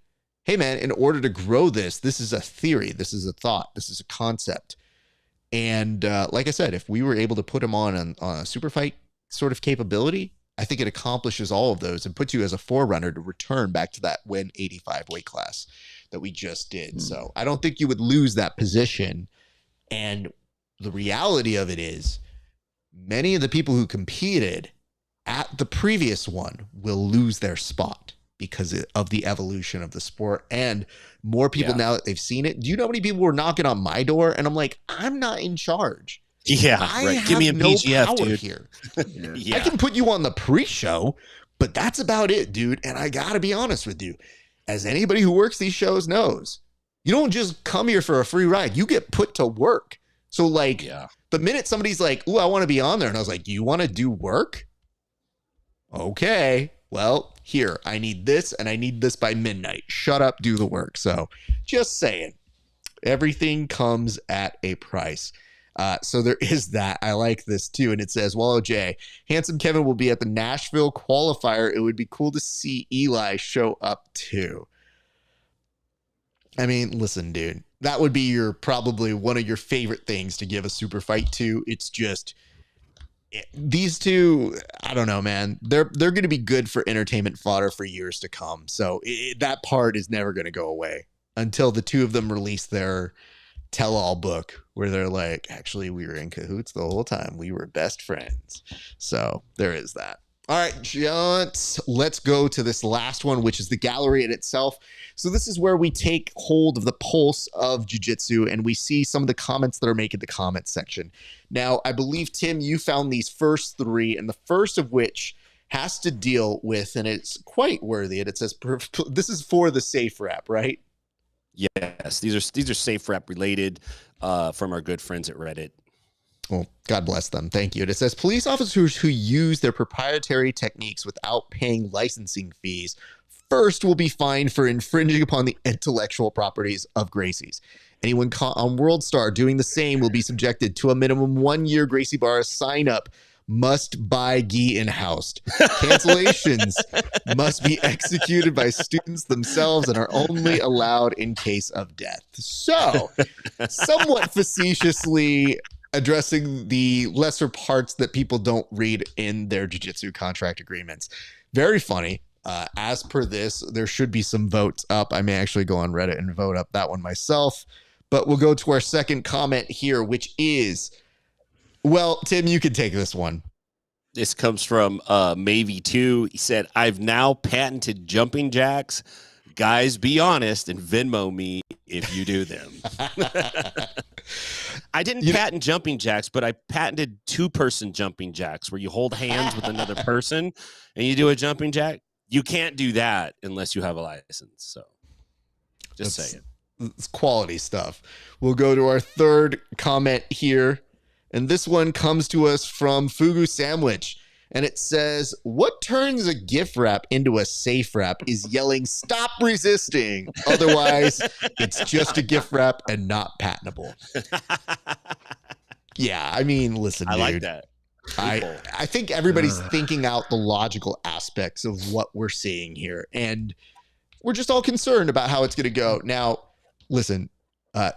hey man, in order to grow this is a theory. This is a thought. This is a concept. And like I said, if we were able to put him on a super fight sort of capability, I think it accomplishes all of those and puts you as a forerunner to return back to that 185 weight class that we just did. So I don't think you would lose that position. And the reality of it is, many of the people who competed at the previous one will lose their spot because of the evolution of the sport, and more people now that they've seen it. Do you know how many people were knocking on my door? And I'm like, I'm not in charge. Yeah, I give me a no BGF, power dude. here. Yeah. I can put you on the pre-show, but that's about it, dude. And I gotta be honest with you, as anybody who works these shows knows, you don't just come here for a free ride. You get put to work. So like the minute somebody's like, "Ooh, I want to be on there," and I was like, "You want to do work? Okay, well, here, I need this, and I need this by midnight. Shut up, do the work." So just saying, everything comes at a price. So there is that. I like this too. And it says, Wallow J, Handsome Kevin will be at the Nashville qualifier. It would be cool to see Eli show up too. I mean, listen, dude, that would be probably one of your favorite things to give a super fight to. It's just these two, I don't know, man. They're going to be good for entertainment fodder for years to come. So that part is never going to go away until the two of them release their tell-all book where they're like, actually, we were in cahoots the whole time. We were best friends. So there is that. All right, gents, let's go to this last one, which is the gallery in itself. So this is where we take hold of the pulse of jiu-jitsu and we see some of the comments that are making the comment section. Now, I believe, Tim, you found these first three, and the first of which has to deal with, and it's quite worthy, and it says, this is for the safe rap, right? Yes, these are safe rap related from our good friends at Reddit. Well, God bless them. Thank you. And it says, police officers who use their proprietary techniques without paying licensing fees first will be fined for infringing upon the intellectual properties of Gracie's. Anyone caught on World Star doing the same will be subjected to a minimum 1 year Gracie Barra sign up. Must buy gi in-house. Cancellations must be executed by students themselves and are only allowed in case of death. So, somewhat facetiously addressing the lesser parts that people don't read in their jiu-jitsu contract agreements. Very funny. As per this, there should be some votes up. I may actually go on Reddit and vote up that one myself. But we'll go to our second comment here, which is, well, Tim, you can take this one. This comes from Mavy2. He said, I've now patented jumping jacks. Guys, be honest and Venmo me if you do them. I didn't patent jumping jacks, but I patented two-person jumping jacks where you hold hands with another person and you do a jumping jack. You can't do that unless you have a license. So just saying. It's quality stuff. We'll go to our third comment here. And this one comes to us from Fugu Sandwich. And it says, what turns a gift wrap into a safe wrap is yelling, stop resisting. Otherwise, it's just a gift wrap and not patentable. Yeah, I mean, listen, dude. I like that. I think everybody's thinking out the logical aspects of what we're seeing here. And we're just all concerned about how it's going to go. Now, listen,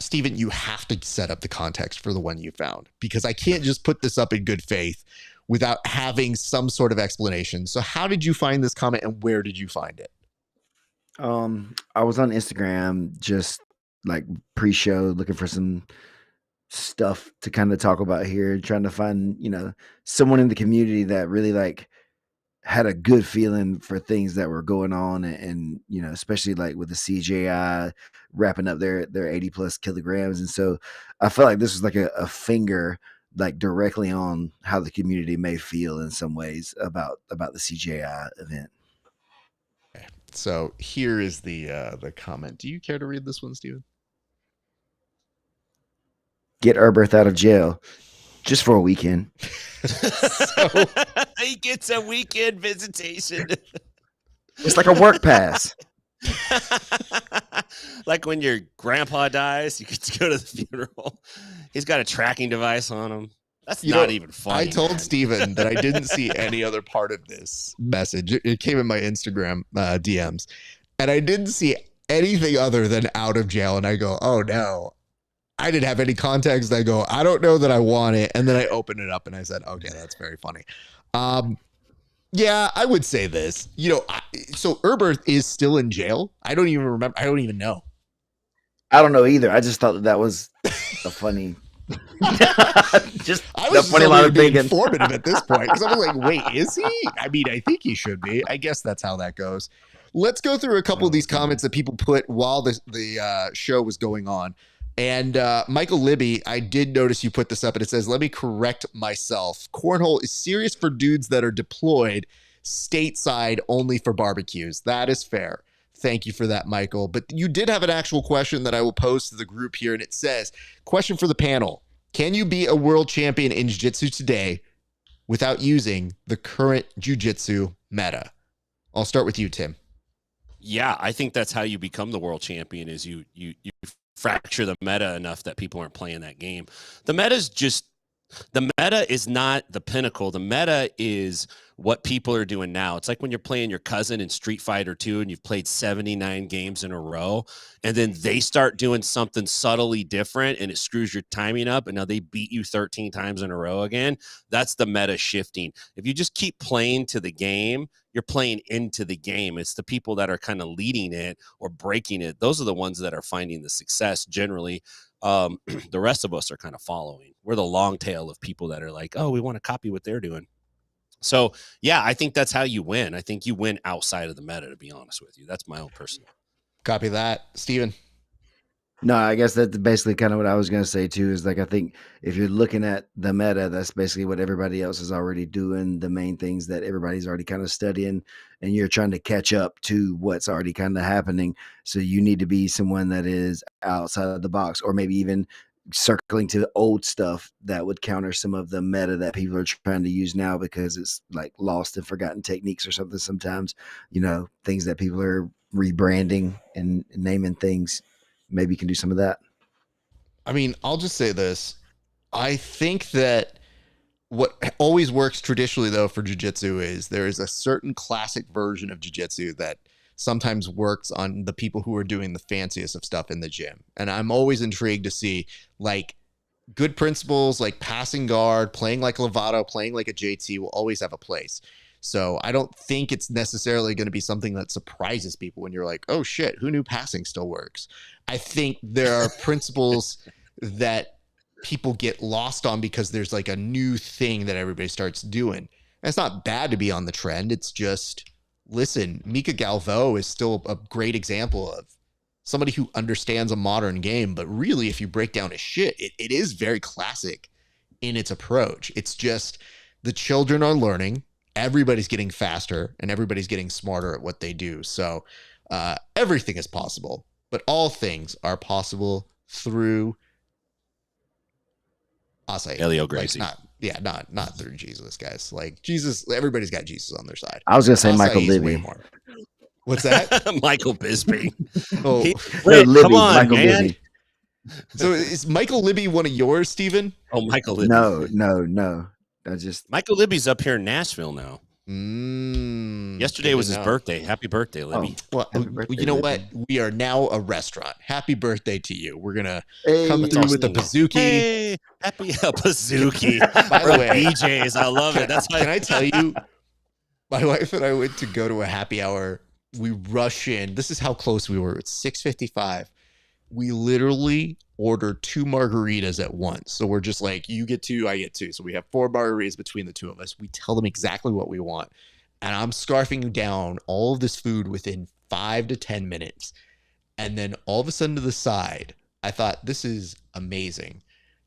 Stephen, you have to set up the context for the one you found, because I can't just put this up in good faith without having some sort of explanation. So how did you find this comment and where did you find it? I was on Instagram, just like pre-show, looking for some stuff to kind of talk about here, trying to find, someone in the community that really like had a good feeling for things that were going on. And especially like with the CJI wrapping up their 80 plus kilograms. And so I felt like this was like a finger like directly on how the community may feel in some ways about the CJI event. Okay. So here is the comment. Do you care to read this one, Steven? Get Erbert out of jail just for a weekend. So he gets a weekend visitation. It's like a work pass. Like when your grandpa dies, you get to go to the funeral. He's got a tracking device on him. That's not even funny. I told Steven that I didn't see any other part of this message. It came in my Instagram DMs, and I didn't see anything other than out of jail. And I go, oh no, I didn't have any context. I go, I don't know that I want it. And then I opened it up and I said, okay, that's very funny. Yeah, I would say this. So Earth is still in jail. I don't even remember. I don't even know. I don't know either. I just thought that was a funny. Just I was funny line of being informative at this point because I was like, wait, is he? I mean, I think he should be. I guess that's how that goes. Let's go through a couple of these comments that people put while the show was going on. And Michael Libby, I did notice you put this up, and it says, let me correct myself. Cornhole is serious for dudes that are deployed, stateside only for barbecues. That is fair. Thank you for that, Michael. But you did have an actual question that I will post to the group here, and it says, question for the panel. Can you be a world champion in jiu-jitsu today without using the current jiu-jitsu meta? I'll start with you, Tim. Yeah, I think that's how you become the world champion is you fracture the meta enough that people aren't playing that game. The meta is not the pinnacle. The meta is what people are doing now. It's like when you're playing your cousin in Street Fighter 2 and you've played 79 games in a row, and then they start doing something subtly different and it screws your timing up, and now they beat you 13 times in a row again. That's the meta shifting. If you just keep playing to the game, you're playing into the game. It's the people that are kind of leading it or breaking it. Those are the ones that are finding the success generally. The rest of us are kind of following. We're the long tail of people that are like, oh, we want to copy what they're doing. So, yeah, I think that's how you win. I think you win outside of the meta, to be honest with you. That's my own personal. Copy that. Steven? No, I guess that's basically kind of what I was going to say, too, is like I think if you're looking at the meta, that's basically what everybody else is already doing, the main things that everybody's already kind of studying, and you're trying to catch up to what's already kind of happening. So you need to be someone that is outside of the box, or maybe even circling to old stuff that would counter some of the meta that people are trying to use now because it's like lost and forgotten techniques or something sometimes, things that people are rebranding and naming things. Maybe you can do some of that. I mean, I'll just say this. I think that what always works traditionally, though, for jiu-jitsu is there is a certain classic version of jiu-jitsu that sometimes works on the people who are doing the fanciest of stuff in the gym. And I'm always intrigued to see like good principles, like passing guard, playing like Lovato, playing like a JT will always have a place. So I don't think it's necessarily going to be something that surprises people when you're like, oh shit, who knew passing still works? I think there are principles that people get lost on because there's like a new thing that everybody starts doing. And it's not bad to be on the trend. It's just, listen, Mika Galvo is still a great example of somebody who understands a modern game, but really, if you break down his shit, it is very classic in its approach. It's just the children are learning, everybody's getting faster, and everybody's getting smarter at what they do. So everything is possible, but all things are possible through Elio Gracie. Not through Jesus, guys. Like Jesus, everybody's got Jesus on their side. I was gonna say Michael Libby. What's that? Michael Bisbee. Oh, Libby, come on, Michael man. Libby. So is Michael Libby one of yours, Steven? Oh, Michael Libby. No. Michael Libby's up here in Nashville now. Yesterday was his birthday. Happy birthday, Libby. Well, birthday, you know Libby. what? We are now a restaurant. Happy birthday to you. We're going to come through with the Pizookie. Hey, happy Pizookie. By the way, BJ's. I love it. That's Can I tell you, my wife and I went to go to a happy hour. We rush in. This is how close we were. It's 6:55. We literally ordered 2 margaritas at once. So we're just like, you get 2, I get 2. So we have 4 margaritas between the two of us. We tell them exactly what we want. And I'm scarfing down all of this food within 5 to 10 minutes. And then all of a sudden to the side, I thought, this is amazing.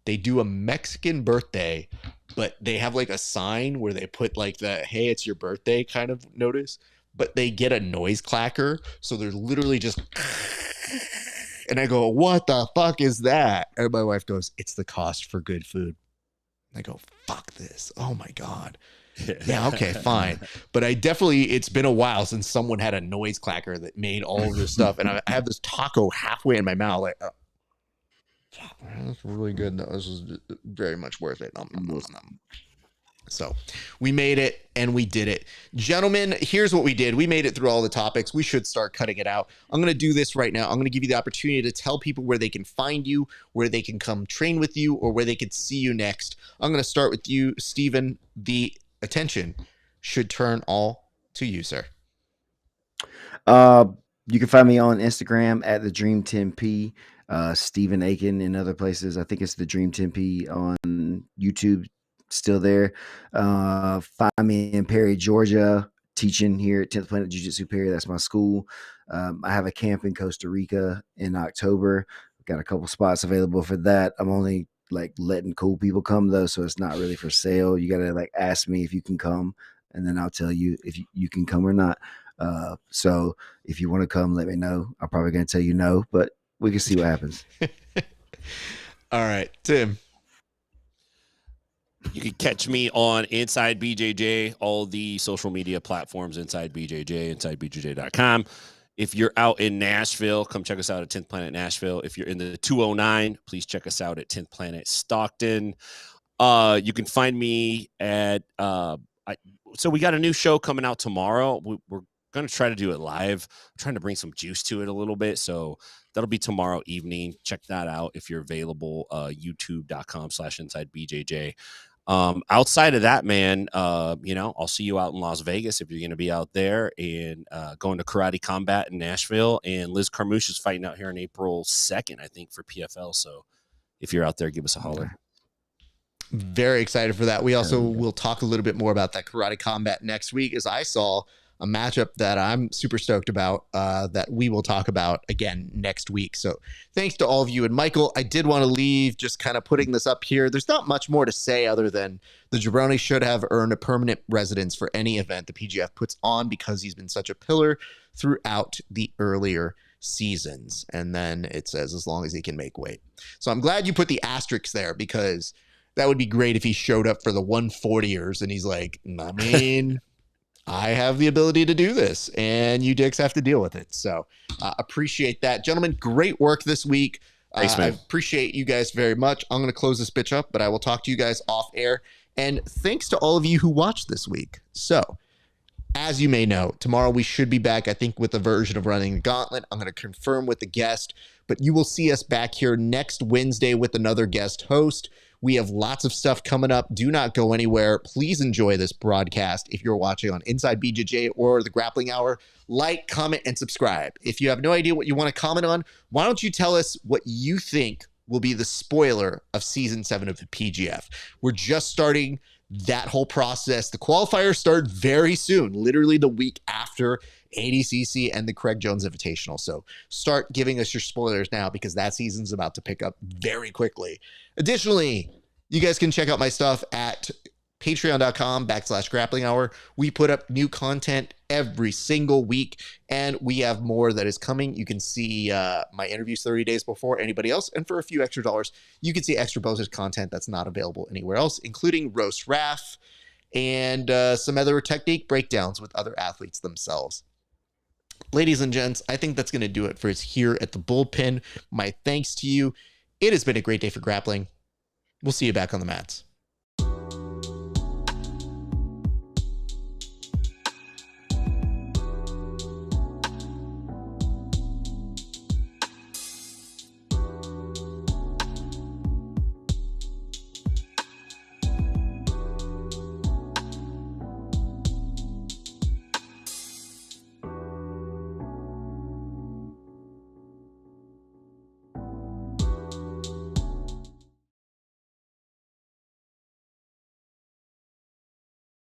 They do a Mexican birthday, but they have like a sign where they put like the, hey, it's your birthday kind of notice, but they get a noise clacker. So they're literally just... And I go, what the fuck is that? And my wife goes, it's the cost for good food. And I go, fuck this. Oh my God. Yeah, okay, fine. But it's been a while since someone had a noise clacker that made all of this stuff. And I have this taco halfway in my mouth. Like, that's really good. This is very much worth it. So we made it. and we did it. Gentlemen, here's what we did. We made it through all the topics. We should start cutting it out. I'm going to do this right now. I'm going to give you the opportunity to tell people where they can find you, where they can come train with you, or where they could see you next. I'm going to start with you, Stephen. The attention should turn all to you, sir. You can find me on Instagram at the Dream 10P, Stephen Aiken in other places. I think it's the Dream 10P on YouTube, still there. Find me in Perry, Georgia, teaching here at 10th Planet Jiu-Jitsu Perry. That's my school. I have a camp in Costa Rica in October. Got a couple spots available for that. I'm only like letting cool people come though, so it's not really for sale. You gotta like ask me if you can come, and then I'll tell you if you can come or not. So if you want to come, let me know. I'm probably going to tell you no, but we can see what happens. All right, Tim. You can catch me on Inside BJJ, all the social media platforms, Inside BJJ, InsideBJJ.com. If you're out in Nashville, come check us out at 10th Planet Nashville. If you're in the 209, please check us out at 10th Planet Stockton. You can find me at so we got a new show coming out tomorrow. We're going to try to do it live. I'm trying to bring some juice to it a little bit. So that'll be tomorrow evening. Check that out if you're available. YouTube.com/InsideBJJ. Outside of that, man, I'll see you out in Las Vegas if you're going to be out there, and going to Karate Combat in Nashville. And Liz Carmouche is fighting out here on April 2nd, I think, for PFL. So if you're out there, give us a holler. Very excited for that. We also will talk a little bit more about that Karate Combat next week, as I saw a matchup that I'm super stoked about that we will talk about again next week. So thanks to all of you. And Michael, I did want to leave just kind of putting this up here. There's not much more to say other than the Jabroni should have earned a permanent residence for any event the PGF puts on, because he's been such a pillar throughout the earlier seasons. And then it says as long as he can make weight. So I'm glad you put the asterisk there, because that would be great if he showed up for the 140ers and he's like, I mean, I have the ability to do this, and you dicks have to deal with it. So appreciate that. Gentlemen, great work this week. Thanks, man. I appreciate you guys very much. I'm going to close this bitch up, but I will talk to you guys off air. And thanks to all of you who watched this week. So as you may know, tomorrow we should be back, I think, with a version of Running the Gauntlet. I'm going to confirm with the guest, but you will see us back here next Wednesday with another guest host. We have lots of stuff coming up. Do not go anywhere. Please enjoy this broadcast. If you're watching on Inside BJJ or the Grappling Hour, like, comment, and subscribe. If you have no idea what you want to comment on, why don't you tell us what you think will be the spoiler of Season 7 of the PGF? We're just starting that whole process. The qualifiers start very soon, literally the week after ADCC and the Craig Jones Invitational. So start giving us your spoilers now, because that season's about to pick up very quickly. Additionally, you guys can check out my stuff at patreon.com/grappling hour. We put up new content every single week, and we have more that is coming. You can see my interviews 30 days before anybody else, and for a few extra dollars, you can see extra bonus content that's not available anywhere else, including Roast RAF and some other technique breakdowns with other athletes themselves. Ladies and gents, I think that's going to do it for us here at the Bullpen. My thanks to you. It has been a great day for grappling. We'll see you back on the mats.